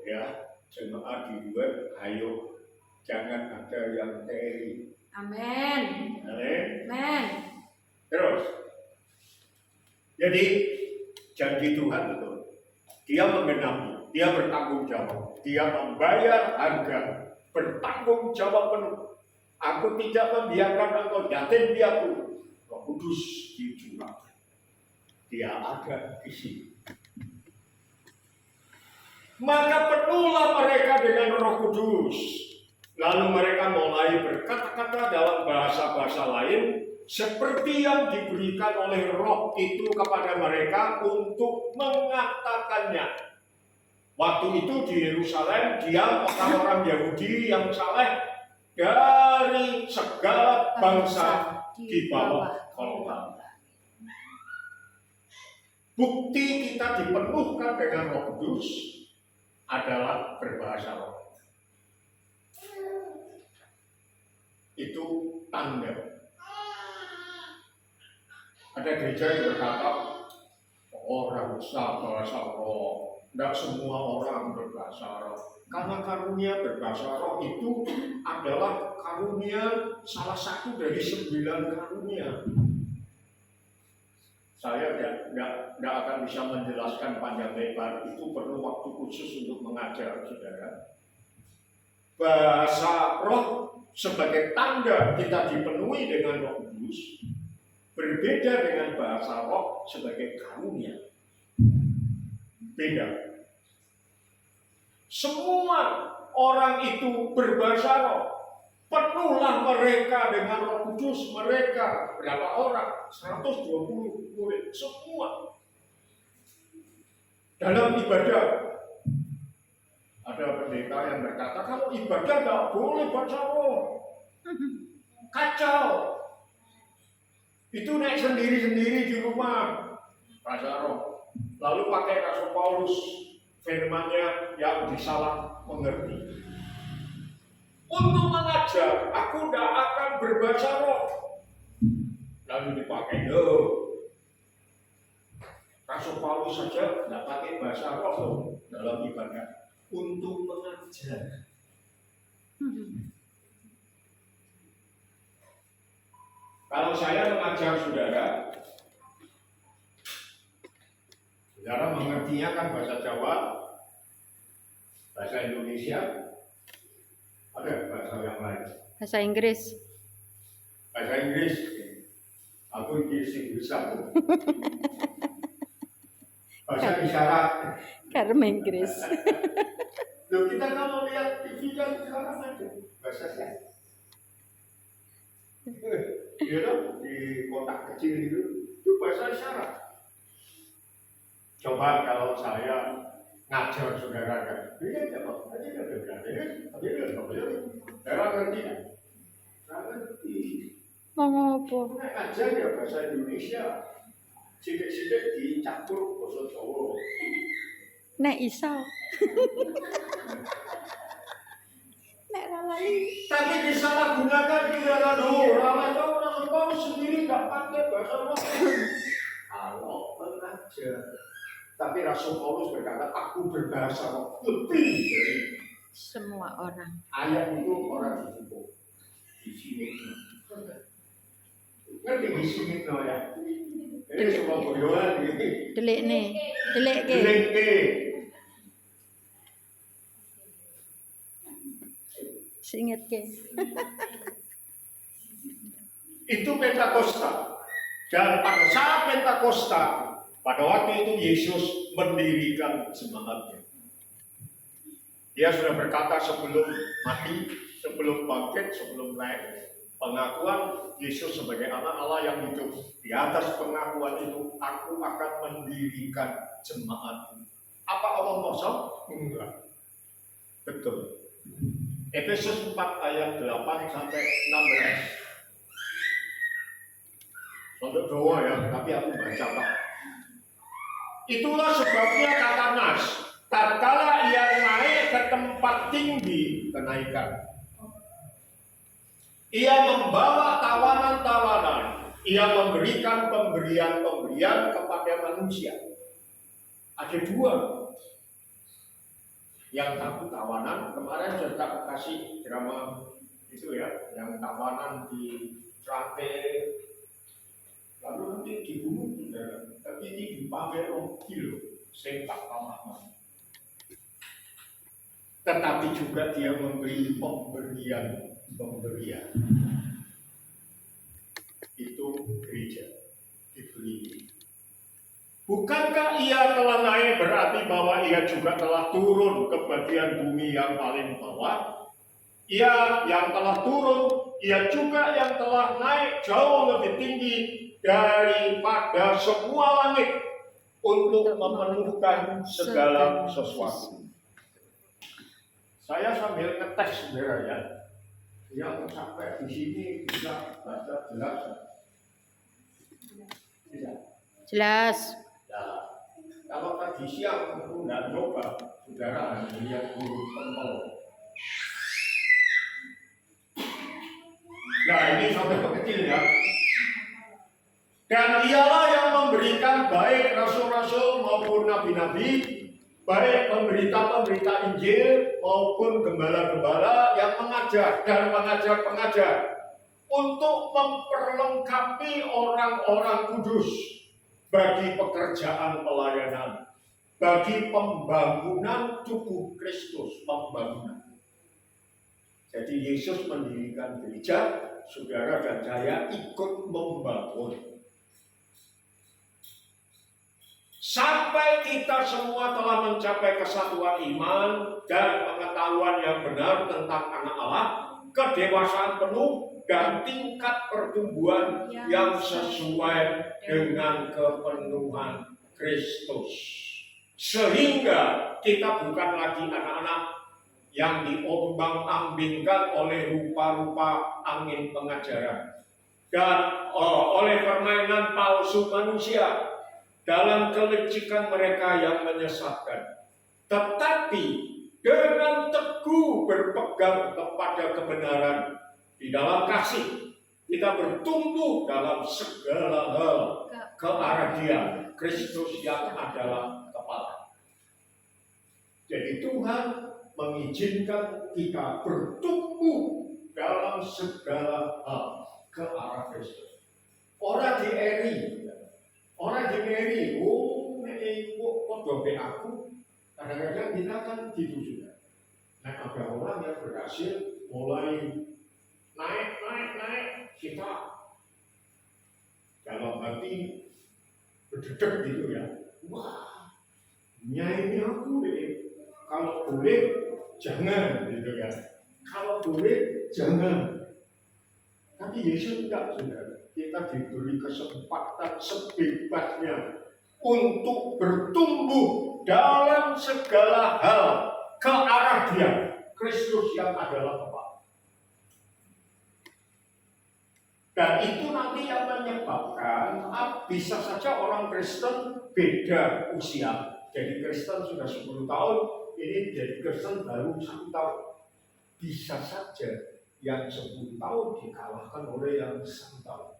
ya, jemaat di luar, ayo, jangan ada yang teri. Amin. Amin. Terus, jadi janji Tuhan betul. Dia menggenapi, dia bertanggung jawab, dia membayar harga, bertanggung jawab penuh. Aku tidak membiarkan engkau yatim piatu. Roh Kudus dicurahkan. Dia ada di sini. Maka penuhlah mereka dengan Roh Kudus. Lalu mereka mulai berkata-kata dalam bahasa-bahasa lain seperti yang diberikan oleh Roh itu kepada mereka untuk mengatakannya. Waktu itu di Yerusalem dia orang-orang Yahudi yang saleh dari segala bangsa di bawah kolongan. Bukti kita dipenuhkan dengan Roh Kudus adalah berbahasa roh. Itu tanda. Ada gereja yang berkata orang bisa bahasa roh. Tidak semua orang berbahasa roh. Karena karunia berbahasa roh itu adalah karunia salah satu dari 9 karunia. Saya tidak akan bisa menjelaskan panjang lebar, itu perlu waktu khusus untuk mengajar, saudara. Bahasa roh sebagai tanda kita dipenuhi dengan Roh Kudus berbeda dengan bahasa roh sebagai karunia. Beda. Semua orang itu berbahasa roh. Penuhlah mereka dengan Roh Kudus. Mereka berapa orang? 120 murid. Semua. Dalam ibadah ada pendeta yang berkata kalau ibadah tidak boleh baca roh. Kacau. Itu naik sendiri-sendiri di rumah baca roh. Lalu pakai Rasul Paulus firman-Nya yang disalah mengerti. Untuk mengajar, aku tidak akan berbahasa roh. Lalu dipakai Rasul Paulus saja tidak pakai bahasa roh dalam ibadah. Untuk mengajar. Kalau saya mengajar saudara mengertinya kan bahasa Jawa, bahasa Indonesia, ada bahasa yang lain. Bahasa Inggris. Bahasa Inggris, aku Inggris aku. Bahasa isyarat. Karena Inggris. Loh, kita kalau lihat TV kan sekarang ada bahasa isyarat. Di kotak kecil itu bahasa isyarat. Coba kalau saya ngajar saudara kan, ini apa? Saudara ngerti kan? Ngerti. Mau ngopo? Ngajar ya bahasa Indonesia. Sidik-sidik dicampur bahasa Jawa. Nek iso. Nek lalali. Tapi disalahgunakan di dalam orang itu orang sendiri nggak pakai bahasa roh. Kalau pengajar aja. Tapi Rasul Paulus berkata, aku berbahasa roh lebih dari Semua orang. ayat itu orang dihukum. Di sini. Ngerti di sini no ya? Ini semua boyolan ini. Delik nih. Delik ke. Lengke. Singet ke. Itu Pentakosta. Dan pada saat Pentakosta, pada waktu itu Yesus mendirikan jemaatnya. Dia sudah berkata sebelum mati, sebelum bangkit, sebelum naik, pengakuan Yesus sebagai anak Allah yang hidup. Di atas pengakuan itu, aku akan mendirikan jemaat. Apa omong kosong? Enggak. Betul. Efesus 4 ayat 8 sampai 16. Untuk doa ya, tapi aku baca Pak. Itulah sebabnya kata Nas, tatkala ia naik ke tempat tinggi kenaikan, ia membawa tawanan-tawanan, ia memberikan pemberian-pemberian kepada manusia. Ada dua. Yang satu tawanan, kemarin sudah kasih drama itu ya, yang tawanan di rantai, lalu nanti dibunuh juga, tapi ini dipakai kilo, saya tak paham. Tetapi juga dia memberi pemberian. Itu gereja dibeli. Bukankah ia telah naik berarti bahwa ia juga telah turun ke bagian bumi yang paling bawah? Ia yang telah turun, ia juga yang telah naik jauh lebih tinggi daripada semua langit untuk memenuhkan segala sesuatu. Saya sambil ngetes saudara ya, yang sampai di sini bisa baca jelas. Tidak. Jelas. Ya, kalau tadi siang aku nggak coba, saudara hanya lihat huruf tempel. Nah ini saudara kecil ya. Dan ialah yang memberikan baik rasul-rasul maupun nabi-nabi, baik pemberita-pemberita Injil maupun gembala-gembala yang mengajar dan pengajar-pengajar untuk memperlengkapi orang-orang kudus bagi pekerjaan pelayanan, bagi pembangunan tubuh Kristus, pembangunan. Jadi Yesus mendirikan gereja, saudara dan saya ikut membangun. Sampai kita semua telah mencapai kesatuan iman dan pengetahuan yang benar tentang anak Allah, kedewasaan penuh, dan tingkat pertumbuhan yang sesuai dengan kepenuhan Kristus. Sehingga kita bukan lagi anak-anak yang diombang-ambingkan oleh rupa-rupa angin pengajaran dan oleh permainan palsu manusia dalam kelicikan mereka yang menyesatkan. Tetapi dengan teguh berpegang kepada kebenaran di dalam kasih, kita bertumbuh dalam segala hal ke arah Dia, Kristus yang adalah kepala. Jadi Tuhan mengizinkan kita bertumbuh dalam segala hal ke arah Kristus. Orang di eri, kok dobe aku. Kadang-kadang kita kan gitu juga. Nah, ada orang yang berhasil mulai naik, kita dalam hati berdedek gitu ya. Wah, nyanyi aku deh. Kalau boleh, jangan gitu ya. Kalau boleh, jangan. Tapi Yesus tidak, saudara. Kita diberi kesempatan sebebasnya untuk bertumbuh dalam segala hal ke arah Dia, Kristus yang adalah kepala. Dan itu nanti yang menyebabkan bisa saja orang Kristen beda usia. Jadi Kristen sudah 10 tahun, ini jadi Kristen baru 1 tahun. Bisa saja yang 10 tahun dikalahkan oleh yang 1 tahun.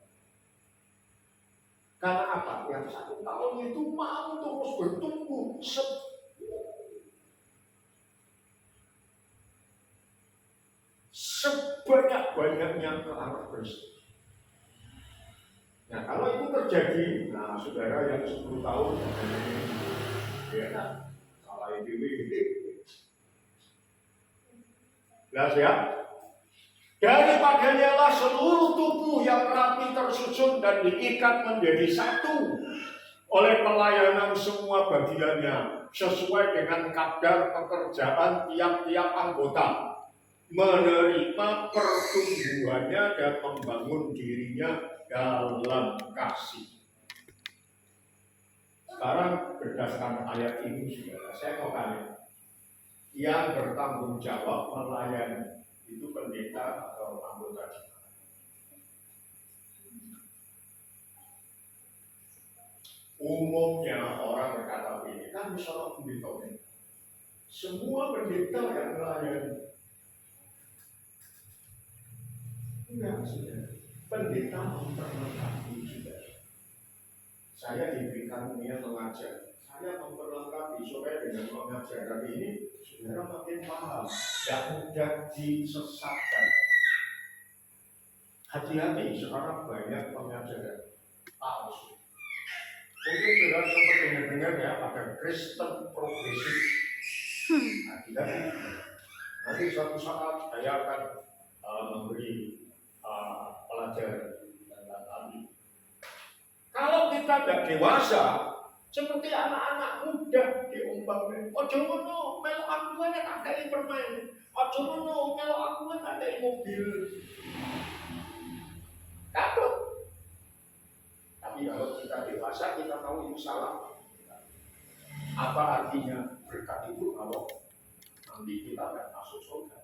Karena apa? Yang 1 tahun itu mau terus bertumbuh sebanyak-banyaknya ke arah Kristus. Nah, kalau itu terjadi, nah saudara yang 10 tahun, ya, salah itu. Jelas ya? Daripadanya lah seluruh tubuh yang rapi tersusun dan diikat menjadi satu oleh pelayanan semua bagiannya sesuai dengan kadar pekerjaan tiap-tiap anggota, menerima pertumbuhannya dan membangun dirinya dalam kasih. Sekarang berdasarkan ayat ini, saudara, saya mau tanya, yang bertanggung jawab melayani itu pendeta atau anggota jemaat? Umumnya orang berkata begini, kan misalnya pendeta, semua pendeta yang melayani. Enggak, saudara. Pendeta memperlengkapi, saudara. Saya diberikan dunia mengajar. Saya memperlengkapi supaya dengan mengajar kali ini, saudara makin paham, tidak mudah disesatkan. Hati-hati, sekarang banyak pengajaran palsu. Mungkin saudara sempat dengar ya, ada Kristen progresif. Hati-hati. Nanti suatu saat saya akan memberi pelajaran tentang tadi. Kalau kita tidak dewasa, seperti anak-anak muda diumpamkan, ojo ngono, melo aku tak ada permain, ojo ngono, melo aku tak ada mobil. Takut. Tapi kalau kita dewasa, kita tahu itu salah. Apa artinya berkat itu kalau nanti kita akan masuk surga?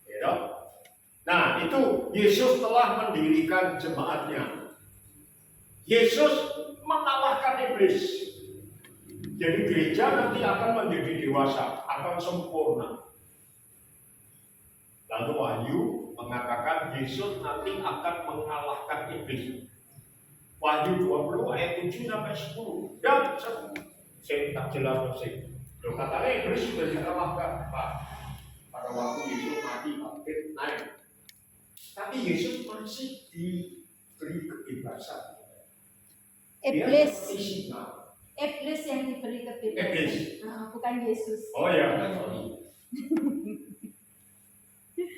Ya, nah itu Yesus telah mendirikan jemaatnya. Yesus mengalahkan iblis. Jadi gereja nanti akan menjadi dewasa, akan sempurna. Lalu Wahyu mengatakan Yesus nanti akan mengalahkan iblis. Wahyu 20 ayat 7 sampai 10. Dan saya tak jelas sih. Loh, katanya iblis sudah dikalahkan, Pak. Pada waktu Yesus mati, bangkit, naik. Tapi Yesus masih diberi kebebasan. Iblis. Iblis yang diberi kebebasan. Iblis. Bukan Yesus. Oh ya,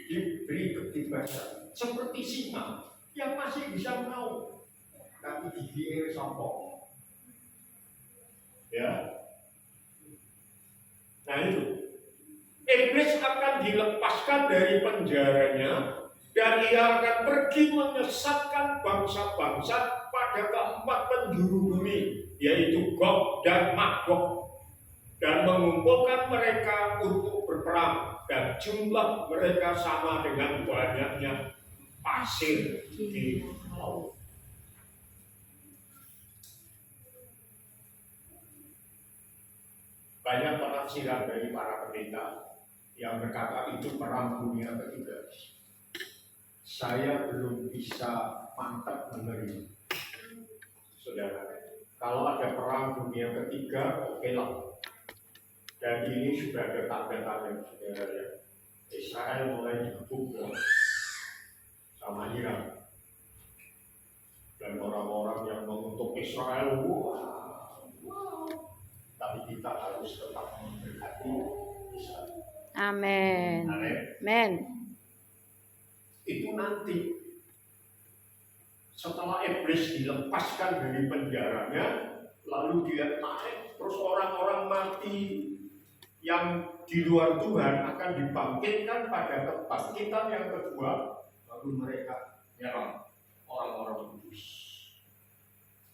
diberi kebebasan. Seperti singa yang masih bisa mau, tapi gigi sombong. Ya. Nah itu. Iblis akan dilepaskan dari penjaranya dan ia akan pergi menyesatkan bangsa-bangsa pada keempat penjuru bumi, yaitu Gog dan Magog, dan mengumpulkan mereka untuk berperang, dan jumlah mereka sama dengan banyaknya pasir di laut. Banyak penafsiran dari para pendeta yang berkata itu perang dunia ketiga. Saya belum bisa mantap menerima. Saudara, kalau ada perang dunia ketiga, oke lah. Dan ini sudah ada tanda-tanda, saudara ya. Israel mulai digebuk sama Iran. Dan orang-orang yang mengutuk Israel, wah. Tapi kita harus tetap memberkati Israel. Amin. Amin. Itu nanti setelah iblis dilepaskan dari penjaranya, lalu dia naik, terus orang-orang mati yang di luar Tuhan akan dibangkitkan pada kebangkitan yang kedua, lalu mereka nyerang orang-orang kudus.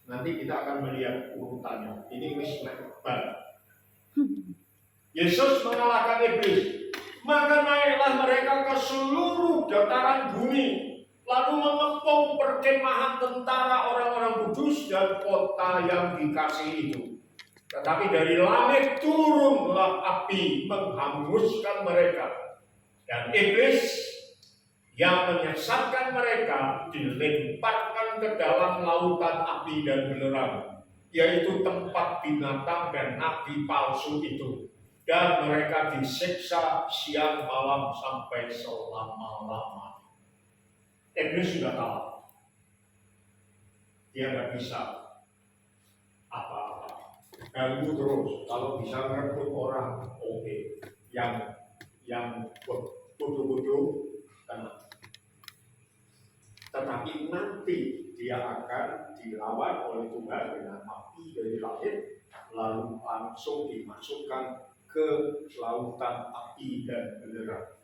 Nanti kita akan melihat urutannya. Ini misnah. Yesus mengalahkan iblis, maka naiklah mereka ke seluruh dataran bumi, lalu mengepung perkemahan tentara orang-orang kudus dan kota yang dikasihi itu. Tetapi dari langit turunlah api menghanguskan mereka, dan iblis yang menyesatkan mereka dilemparkan ke dalam lautan api dan belerang, yaitu tempat binatang dan nabi palsu itu. Dan mereka disiksa siang malam sampai selama-lamanya. Iblis sudah tahu. Dia nggak bisa apa-apa. Ganggu terus. Kalau bisa merebut orang, oke. Yang bodoh-bodoh, kena. Tetapi nanti dia akan dilawan oleh Tuhan dengan api dari langit, lalu langsung dimasukkan ke lautan api dan belerang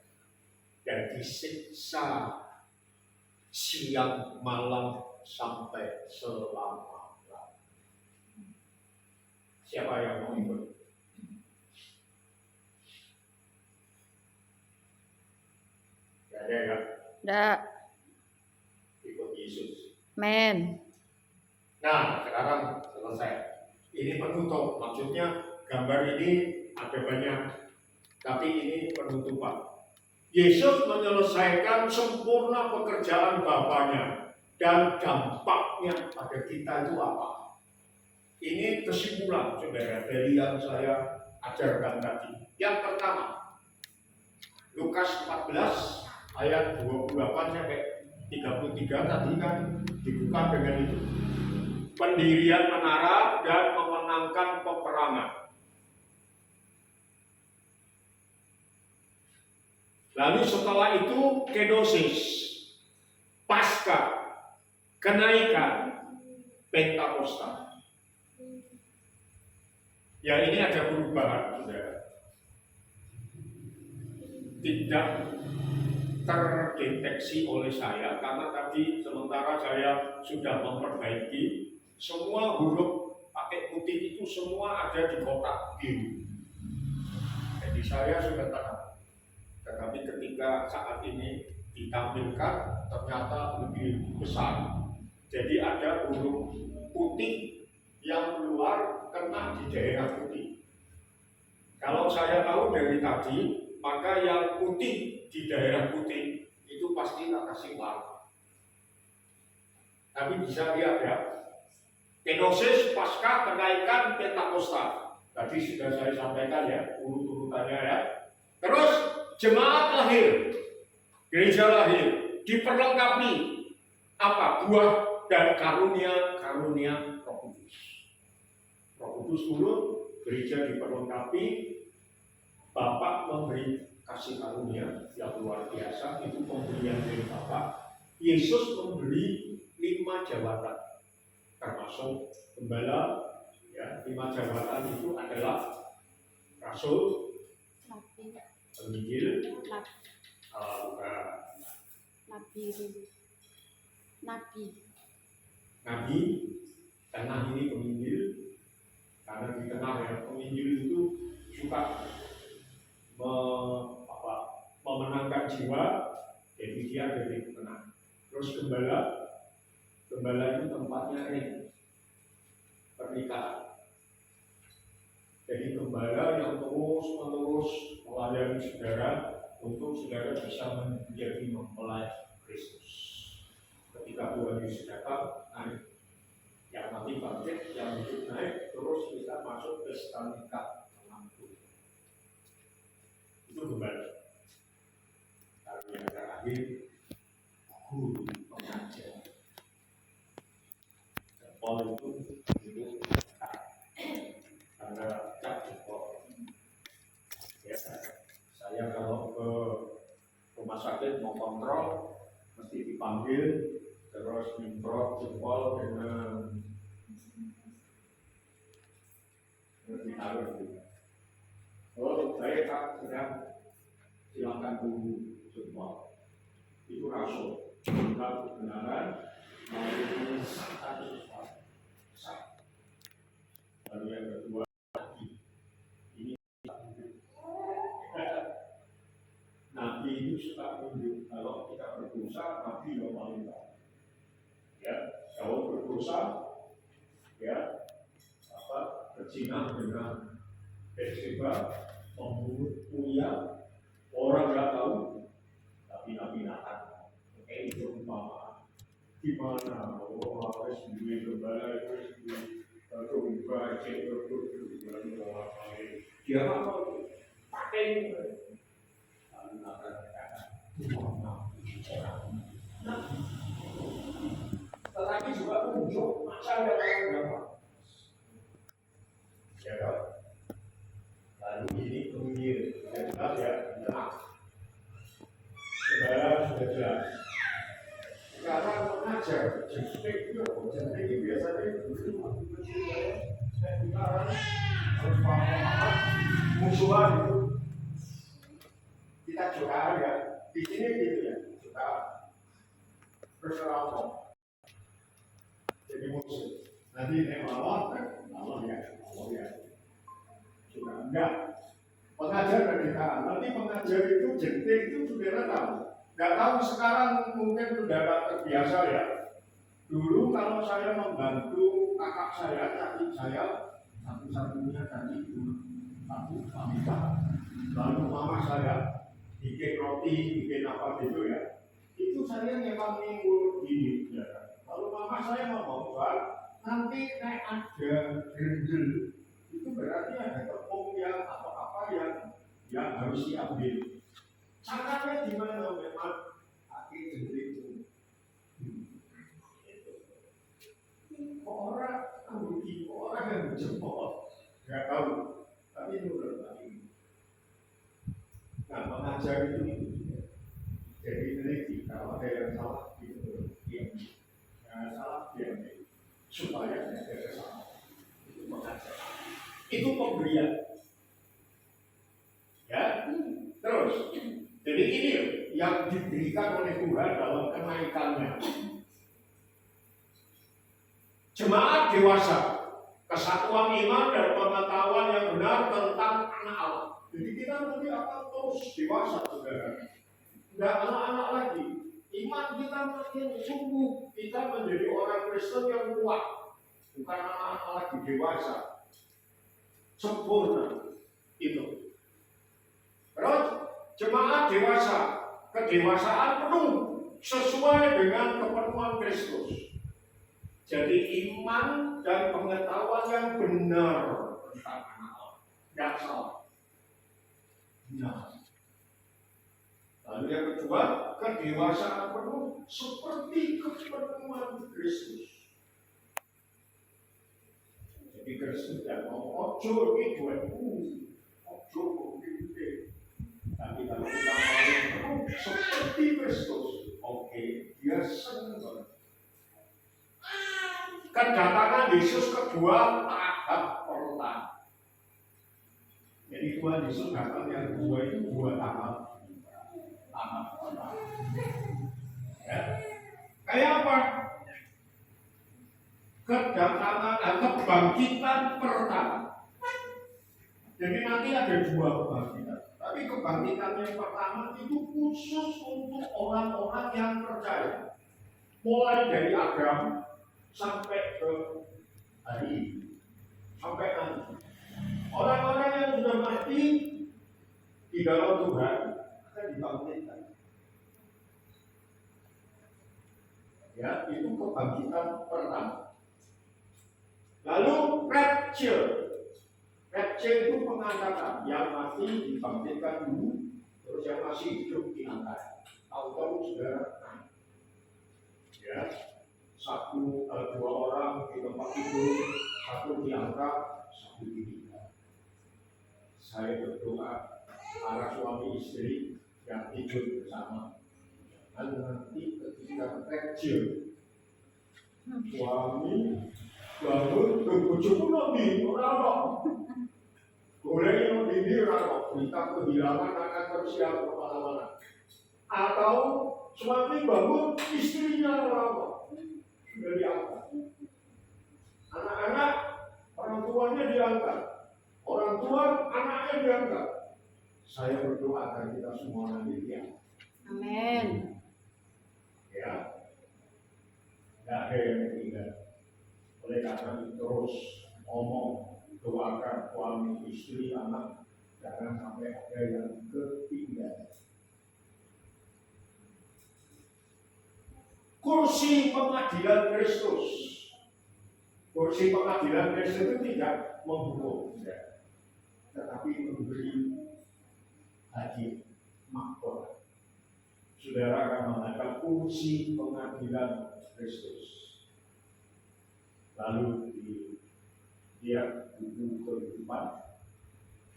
dan disiksa siang malam sampai selama-lamanya. Siapa yang mau ikut? Gak ada ya? Nggak. Ikut Yesus. Men. Nah, sekarang selesai. Ini penutup, maksudnya gambar ini ada banyak, tapi ini penutupan. Yesus menyelesaikan sempurna pekerjaan Bapaknya, dan dampaknya pada kita itu apa? Ini kesimpulan, saudara, dari yang saya ajarkan tadi. Yang pertama, Lukas 14 ayat 28 sampai 33 tadi kan dibuka dengan itu. Pendirian menara dan memenangkan peperangan. Lalu setelah itu kenosis, pasca, kenaikan, Pentakosta. Ya ini ada perubahan, saudara. Tidak terdeteksi oleh saya karena tadi sementara saya sudah memperbaiki semua huruf pakai putih itu semua ada di kotak biru. Jadi saya sudah tahu. Tetapi ketika saat ini ditampilkan ternyata lebih besar. Jadi ada huruf putih yang keluar kena di daerah putih. Kalau saya tahu dari tadi, maka yang putih di daerah putih itu pasti tak kasih warna. Tapi bisa lihat ya, kenosis, pasca, kenaikan, Pentakosta. Tadi sudah saya sampaikan ya, urut-urutannya ya. Terus jemaat lahir, gereja lahir, diperlengkapi apa? Buah dan karunia Roh Kudus. Roh Kudus turun, gereja diperlengkapi, Bapak memberi kasih karunia yang luar biasa, itu pemberian dari Bapak. Yesus memberi 5 jabatan, termasuk gembala. Ya, 5 jabatan itu adalah rasul, penginjil, nabi, tengah ini penginjil, karena di tengah ya penginjil itu suka memenangkan jiwa, jadi dia jadi tenang. Terus gembala itu tempatnya ring, pernikahan. Jadi gembala yang terus-menerus melayani saudara untuk saudara bisa menjadi mempelai Kristus. Ketika Tuhan Yesus datang, naik. Yang nanti bangkit, yang hidup naik, terus kita masuk ke nikah menantu. Itu gembala. Lalu yang terakhir, guru pengajar. Paul itu karena cap jempol. Ya, saya kalau ke rumah sakit mau kontrol mesti dipanggil, terus nyemprot jempol dengan ditaruh gitu. Oh baik Pak, sedang silakan dulu jempol. Itu rasul, kita kebenaran mau status sah. Lalu yang kedua, ini Nabi itu suka tunjuk kalau kita berdosa, Nabi yang paling tahu. Ya, kalau berdosa, ya, berzina dengan Bathsheba, membunuh Uria, orang nggak tahu, tapi Nabi Nathan. gimana? Oh, harus duit kembali, harus duit domba, cek produk, mau ngapain? Dia apa? Pakai ini. Tetapi juga muncul masalah yang berapa? Ya kan? Lalu ini kemudian jelas ya, tenang. Saudara sudah jelas. Sekarang mengajar jentik itu, jentik itu biasanya dulu waktu kecil saya sekarang harus paham musuhan itu. Kita juga ya, di sini gitu ya, kita berserah jadi musuh. Nanti ini Allah ya, sudah enggak. Pengajar dari nanti pengajar itu jentik itu saudara tahu. Nggak tahu sekarang mungkin sudah terbiasa ya. Dulu kalau saya membantu kakak saya, adik saya, satu-satunya tadi satu wanita. Lalu mama saya bikin roti, bikin apa gitu ya. Itu saya memang minggu gini. Ya. Lalu mama saya ngomong, nanti kayak ada gerendel. Itu berarti ada tepung yang apa-apa yang harus diambil. Caranya gimana memang akhir itu? Orang rugi, orang yang jempol, nggak tahu. Tapi itu berbalik. Nah, mengajar itu jadi teliti. Kalau ada yang salah, itu diam. Yang salah diam. Supaya tidak ada kesalahan. Itu mengajar. Itu pemberian. Ya, terus. Jadi ini yang diberikan oleh Tuhan dalam kenaikannya. Jemaat dewasa, kesatuan iman dan pengetahuan yang benar tentang anak Allah. Jadi kita nanti akan terus dewasa, saudara. Tidak anak-anak lagi. Iman kita makin sungguh. Kita menjadi orang Kristen yang kuat. Bukan anak-anak lagi, dewasa. Sempurna. Itu. Terus jemaat dewasa, kedewasaan penuh sesuai dengan kepenuhan Kristus. Jadi iman dan pengetahuan yang benar tentang anak Allah, tidak salah. Nah, lalu yang kedua, kedewasaan penuh seperti kepenuhan Kristus. Jadi Kristus tidak mau ojo ini ojo ini. Tapi kalau kita mau seperti Kristus, oke, dia senang. Kedatangan Yesus kedua tahap pertama. Jadi Tuhan Yesus datang yang kedua itu dua tahap pertama. Ya. Kayak apa? Kebangkitan pertama. Jadi nanti ada dua kebangkitan. Tapi kebangkitan yang pertama itu khusus untuk orang-orang yang percaya. Mulai dari Abraham sampai ke hari ini. Sampai nanti. Orang-orang yang sudah mati di dalam Tuhan akan dibangkitkan. Ya, itu kebangkitan pertama. Lalu rapture. Rapture itu pengangkatan yang masih dibangkitkan dulu, terus yang masih hidup diangkat. Tahu-tahu saudara, ya, dua orang di tempat tidur, satu diangkat, satu ditinggal. Saya berdoa para suami istri yang tidur bersama, lalu nanti ketika rapture, suami bangun berbujuk nabi orang boleh yang diri orang berita kehilangan akan tersiar kemana-mana, atau suami bangun istrinya orang sudah diangkat, anak-anak orang tuanya diangkat, orang tua anaknya diangkat. Saya berdoa agar kita semua nanti diangkat. Amin. Ya, tidak ada yang tinggal. Oleh karena itu terus ngomong, doakan suami, istri, anak, jangan sampai ada yang ketinggalan. kursi pengadilan Kristus. Kursi pengadilan Kristus itu tidak menghukum, tetapi memberi hadiah mahkota. Saudara akan mengatakan kursi pengadilan Kristus. Lalu dia buku kehidupan,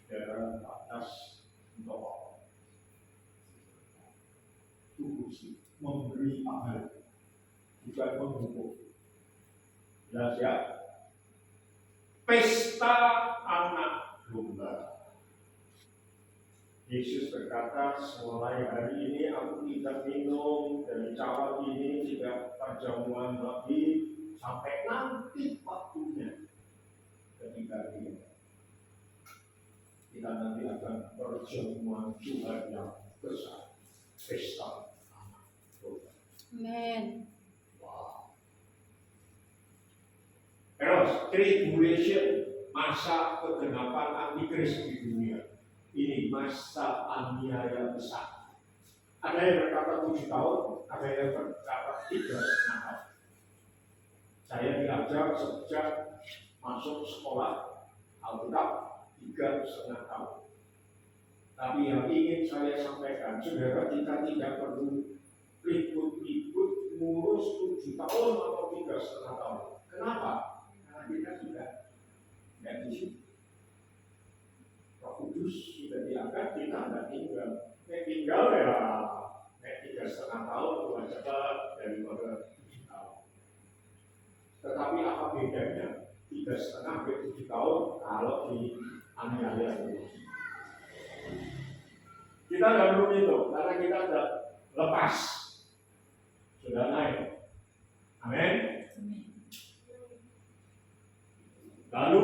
saudara batas untuk kursi memberi pahala, bukan menghukum. Jelas ya? Pesta anak domba. Yesus berkata, mulai hari ini aku tidak minum dari cawan ini tidak perjamuan lagi sampai nanti waktunya ketika kita nanti akan perjamuan Tuhan yang besar, pesta anak domba. Amen. Wow. Terus tribulation, masa kegenapan antikris di dunia. Ini masa aniaya besar. Ada yang berkata 7 tahun, ada yang berkata 3,5 tahun. Saya diajar sejak masuk sekolah Alkitab 3,5 tahun. Tapi yang ingin saya sampaikan, saudara, kita tidak perlu ribut-ribut ngurus 7 tahun atau 3,5 tahun. Kenapa? Karena kita sudah tidak di situ. Roh Kudus sudah diangkat, kita tidak tinggal. Tinggal ya, 3,5 tahun cuma cepat daripada 7 tahun. Tetapi apa bedanya 3,5 sampai 7 tahun kalau di aniaya ini? Kita tidak perlu itu, karena kita sudah lepas, sudah naik. Amin. Lalu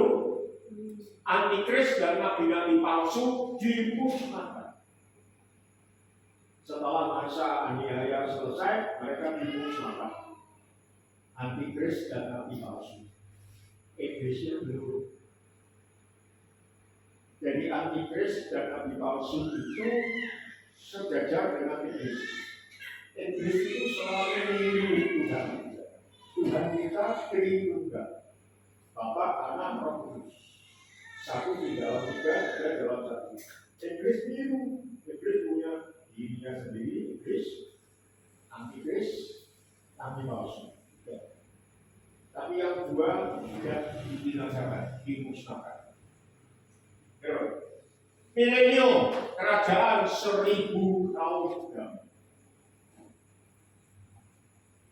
antikris dan nabi-nabi palsu dimusnahkan. Setelah masa aniaya selesai, mereka dimusnahkan. Antikris dan nabi palsu. Iblisnya belum. Jadi antikris dan nabi palsu itu sejajar dengan iblis. Iblis itu selalu meniru Tuhan. Tuhan kita Tritunggal, Bapa, Anak, Roh Kudus. Satu di dalam tiga, tiga dalam satu. Iblis niru, iblis punya dirinya sendiri, iblis, antikris, nabi palsu. Tapi yang dua tidak dibinasakan, dimusnahkan. Milenium, kerajaan 1000 tahun sudah.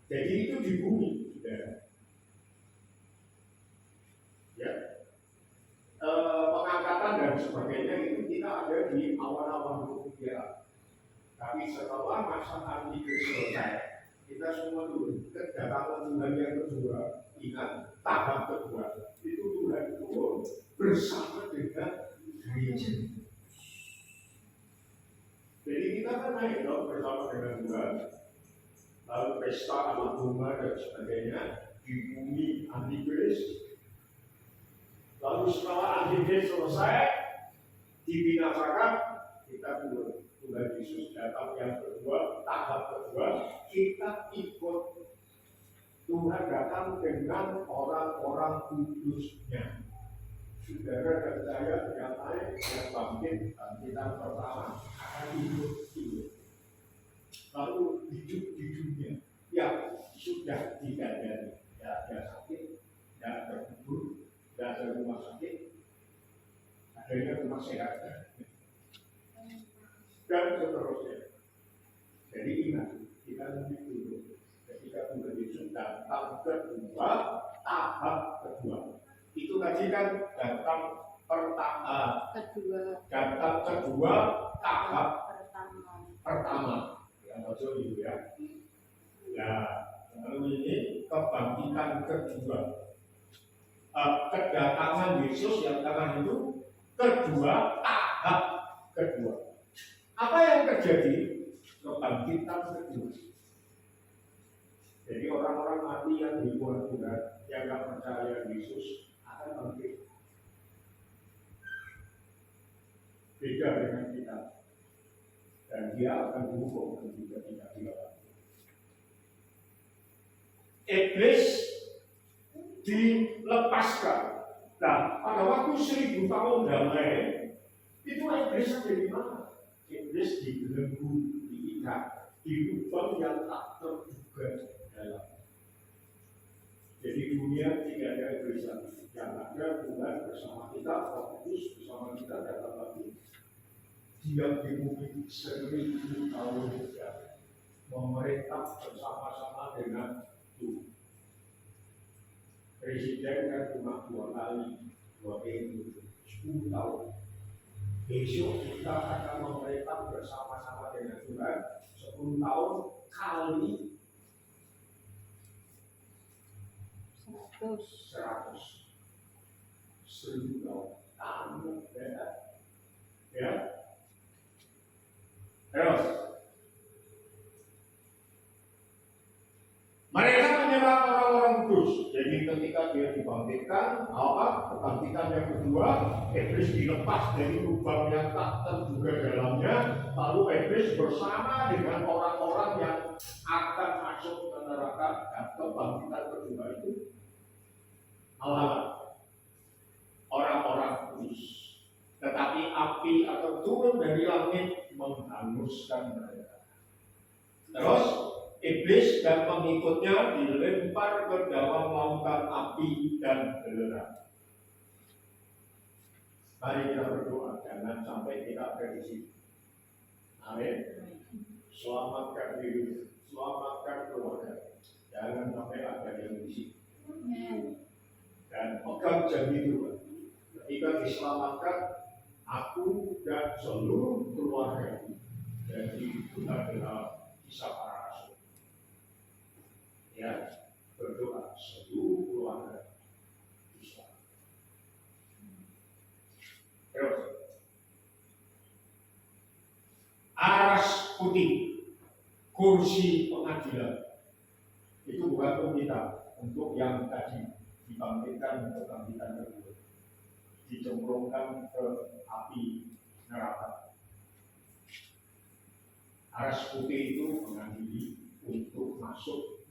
Jadi itu di bumi, ya. Pengangkatan dan sebagainya itu kita ada di awan-awan rupiah. Tapi setelah masa antikris selesai, kita semua dulu kedatangan Tuhan yang kedua. Ingat, tahap kedua itu Tuhan turun bersama dengan gereja. Jadi kita kan naik dong bersama dengan Tuhan. Lalu pesta anak domba dan sebagainya di bumi antikris. Lalu setelah antikris selesai dibinasakan, kita turun. Tuhan Yesus datang yang kedua, tahap kedua, kita ikut. Tuhan datang dengan orang-orang kudusnya. Saudara dan saya yang naik, yang bangkit, bangkitan pertama akan hidup. Lalu hidup di dunia yang sudah tidak ada sakit, tidak ada kubur, tidak ada rumah sakit, adanya rumah sehat, dan seterusnya. Jadi ingat, kita nanti dulu ketika Tuhan Yesus datang kedua, tahap kedua. Itu tadi kan datang kedua, tahap pertama. Yang maksud itu ya. Ya, lalu ini kebangkitan kedua. Kedatangan Yesus yang datang itu kedua, tahap kedua. Apa yang terjadi? Kebangkitan kedua. Jadi orang-orang mati yang dibuat Tuhan, yang tidak percaya Yesus akan bangkit. Beda dengan kita. Dan dia akan dihukum ketika tidak dilakukan. iblis dilepaskan. Nah, pada waktu 1000 tahun damai, itu iblis ada di mana? Iblis dibelenggu, diikat, di lubang yang tak terduga dalam. Jadi dunia tidak ada iblis lagi. Yang ada Tuhan bersama kita, Roh Kudus bersama kita datang lagi. Dia di bumi 1000 tahun memerintah bersama-sama dengan Tuhan. Presiden kan cuma 2 kali, 2 periode, 10 tahun. Besok kita akan memerintah bersama-sama dengan Tuhan 10 tahun kali 100. 1000 tahun. Tambah beda. Ya. Terus. Mereka menyerang orang-orang kudus. Jadi ketika dia dibangkitkan, kebangkitan yang kedua, iblis dilepas dari lubang yang tak terduga dalamnya, lalu iblis bersama dengan orang-orang yang akan masuk ke neraka. Dan kebangkitan kedua itu orang-orang kudus. Tetapi api akan turun dari langit menghanguskan mereka. Terus iblis dan pengikutnya dilempar ke dalam lautan api dan belerang. Mari kita berdoa, jangan sampai kita ada di sini. Amin. Selamatkan diri, selamatkan keluarga. Jangan sampai ada yang di sini. Dan pegang janji Tuhan. Ketika diselamatkan, aku dan seluruh keluarga. Jadi Tuhan adalah kisah para rasul. Ya, berdoa seluruh keluarga bisa. Terus, aras putih, kursi pengadilan. Itu bukan untuk kita, untuk yang tadi dibangkitkan kebangkitan kedua, dicemplungkan ke api neraka. Aras putih itu mengadili untuk masuk.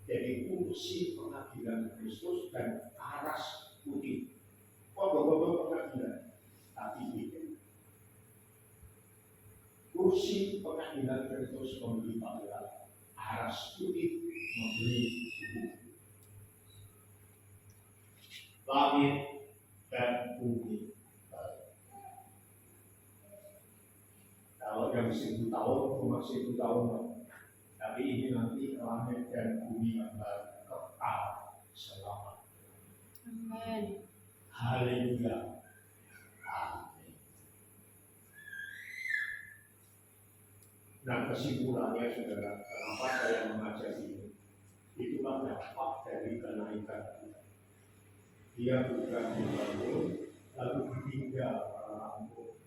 Jadi kursi pengadilan Kristus dan aras putih. Kode-kode pengadilan, tapi itu kursi pengadilan Kristus memberi panggilan, aras putih memberi hukum. Langit dan bumi. Kalau yang 1000 tahun cuma 1000 tahun, tapi ini nanti langit dan bumi akan kekal selama. Amin. Haleluya. Amin. Nah, kesimpulannya saudara, kenapa saya mengajar ini? Itu kan dampak dari kenaikan kita. Dia bukan dibangun, lalu ditinggal para rampung.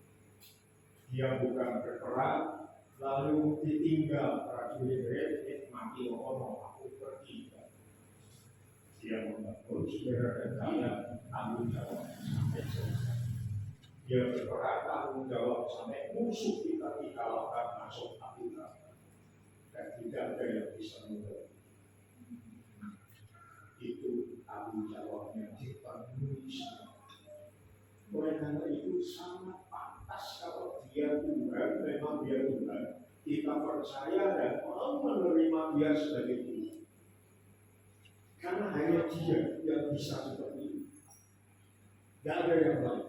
Dia bukan berperang, lalu ditinggal prajurit mati aku pergi. Dia membangun saudara dan saya tanggung jawab sampai selesai. Dia berperang tanggung jawab sampai musuh kita dikalahkan masuk api neraka. Dan tidak ada yang bisa membantu. Itu tanggung jawabnya dipenuhi semua. Oleh karena itu sangat pantas kalau dia Tuhan, memang dia Tuhan, kita percaya dan mau menerima dia sebagai Tuhan. Karena hanya dia yang bisa seperti itu. Tidak ada yang lain.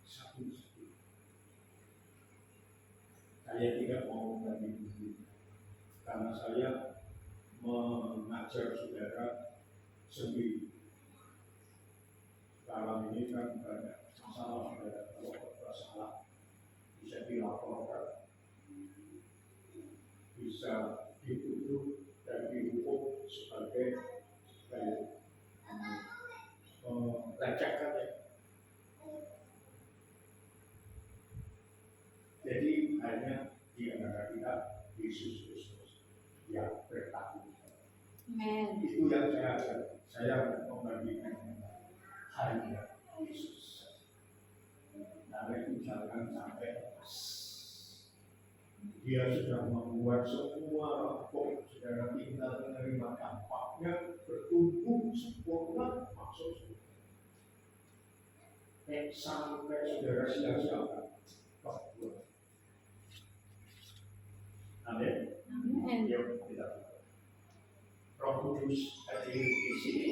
Satu-satu. Saya tidak mau membagi diri. Karena saya mengajar saudara sendiri. Sekarang ini kan banyak masalah saudara, kalau bersalah bisa dilaporkan, bisa dituduh dan dihukum sebagai lecehkan ya. Jadi hanya di antara kita Yesus Kristus yang bertanggung jawab. Amen. Itu yang saya ajar. Saya membagikan hanya Yesus. Karena itu jangan sampai lepas. Dia sudah membuat semua rokok saudara tinggal menerima dampaknya bertumbuh sempurna masuk surga. Sampai saudara sia-siakan. Amin. Amin. Yuk kita Roh Kudus hadir di sini.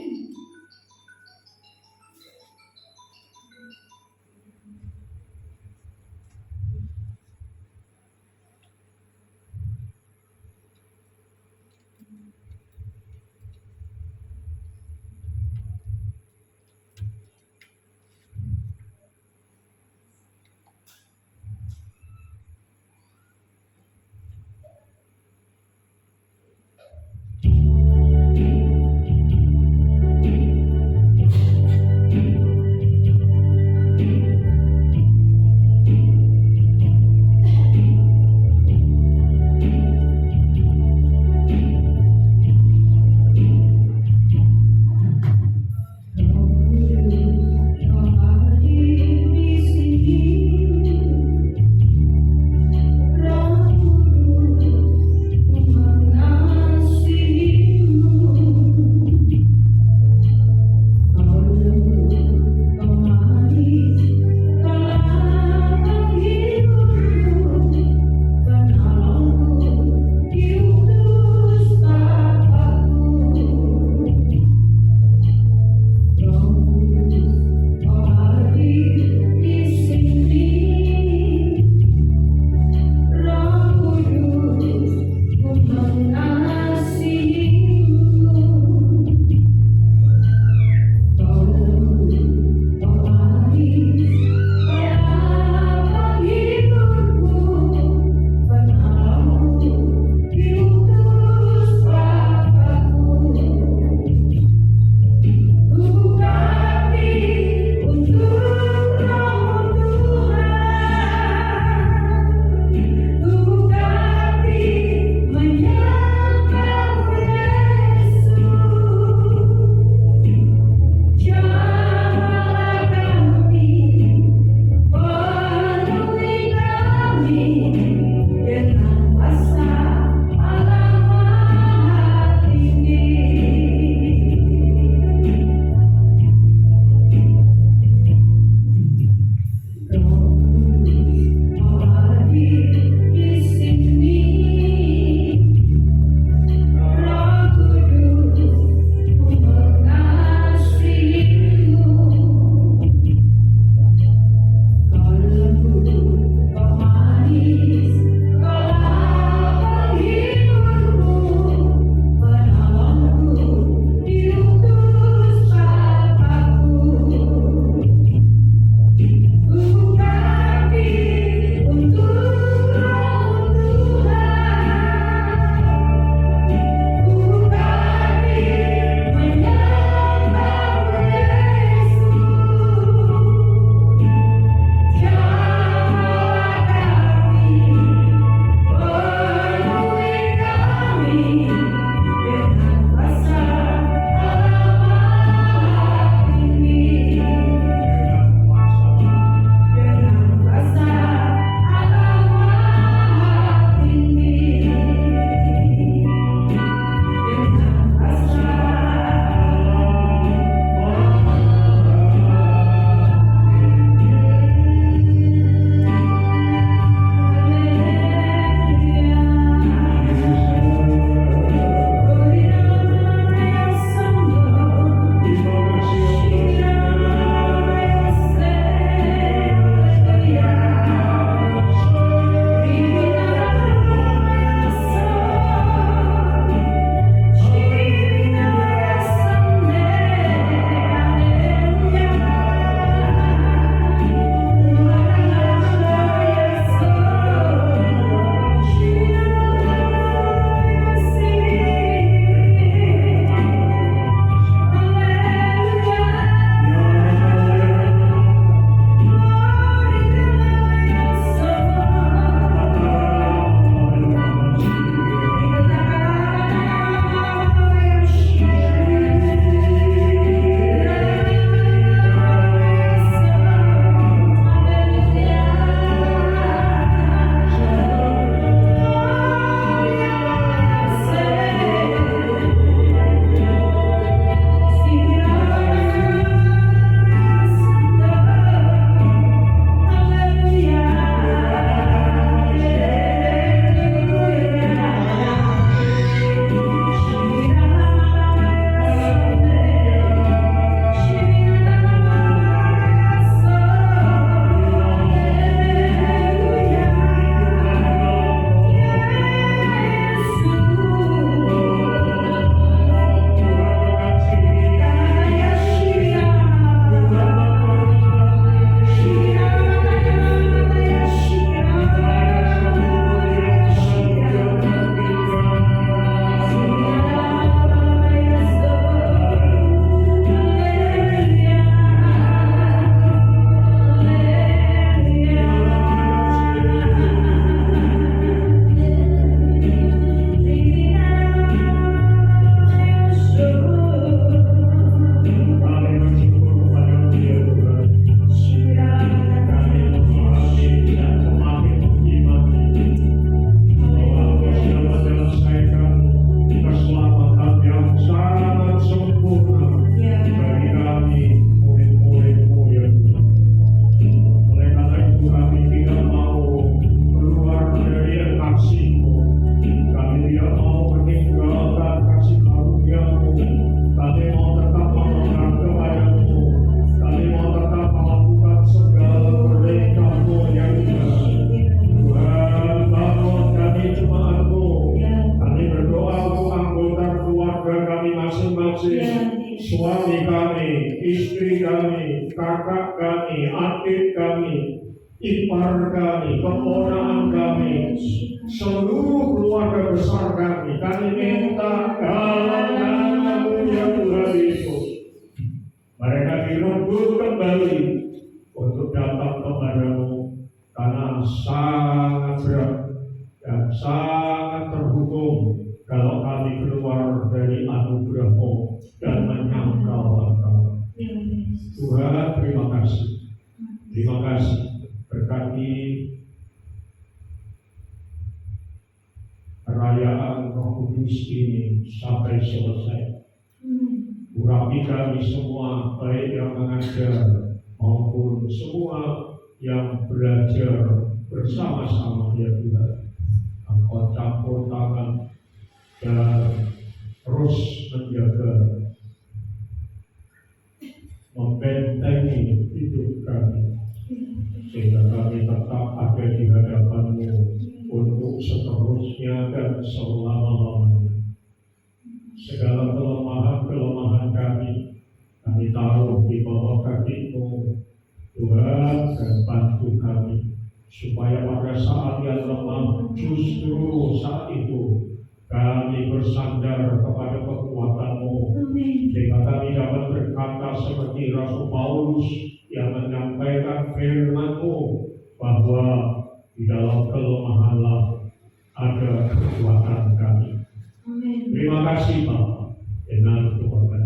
kakak kami, adik kami, ipar kami, keponakan kami, seluruh keluarga besar kami minta dalam nama-Mu ya Tuhan Yesus, mereka direbut kembali untuk datang kepadamu, karena sangat berat dan sangat terhukum kalau kami keluar dari anugerah-Mu dan menyangkal Engkau. Tuhan, terima kasih. Terima kasih. Berkati perayaan Roh Kudus ini sampai selesai. Urapi kami semua, baik yang mengajar maupun semua yang belajar bersama-sama ya Tuhan. Engkau campur tangan dan terus menjaga, membentengi hidup kami, sehingga kami tetap ada di hadapan-Mu untuk seterusnya dan selama-lamanya. Segala kelemahan-kelemahan kami taruh di bawah kaki-Mu, Tuhan, dan bantu kami, supaya pada saat yang lemah, justru saat itu kami bersandar kepada kekuatan-Mu, sehingga kami dapat berkata seperti Rasul Paulus yang menyampaikan firman-Mu, bahwa di dalam kelemahanlah ada kekuatan kami. Terima kasih Bapa, dengan Tuhan,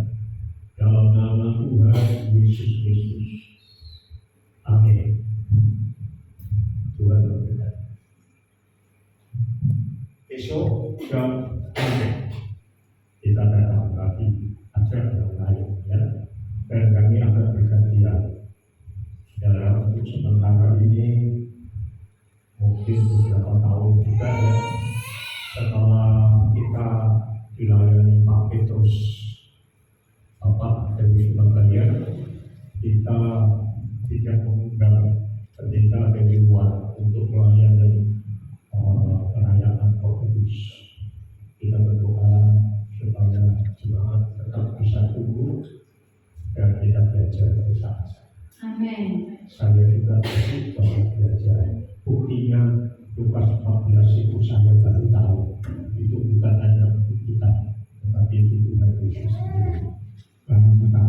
dalam nama Tuhan Yesus Kristus. Amin. Tuhan berkati. Besok jam 6 kita datang lagi acara yang lain ya, dan kami akan bergantian. Dalam untuk sementara ini mungkin beberapa tahun juga ya, setelah kita dilayani Pak Petrus Bapak dari Surabaya, kita tidak mengundang pendeta dari luar untuk melayani perayaan Roh Kudus. Kita berdoa supaya jemaat tetap bisa tumbuh dan kita belajar bersama. Amin. Saya juga banyak belajar. Buktinya Lukas 14 itu saya baru tahu. Itu bukan hanya untuk kita, tetapi itu Tuhan Yesus sendiri. Karena kita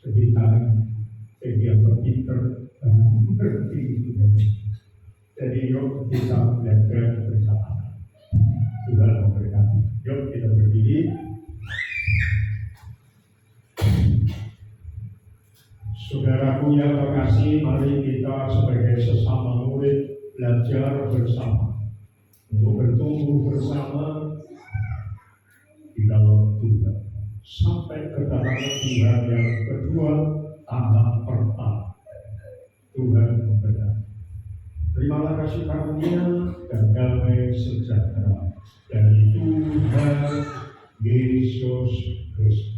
cerita, dia berpikir dan mengerti. Jadi yuk kita belajar bersama. Tuhan memberkati. Yuk kita berdiri. Saudaraku yang terkasih, mari kita sebagai sesama murid belajar bersama untuk bertumbuh bersama di dalam Tuhan sampai ke dalam Tuhan yang kedua, tahap pertama. Tuhan memberkati. Terimalah kasih karunia dan damai sejahtera dari Tuhan Yesus Kristus.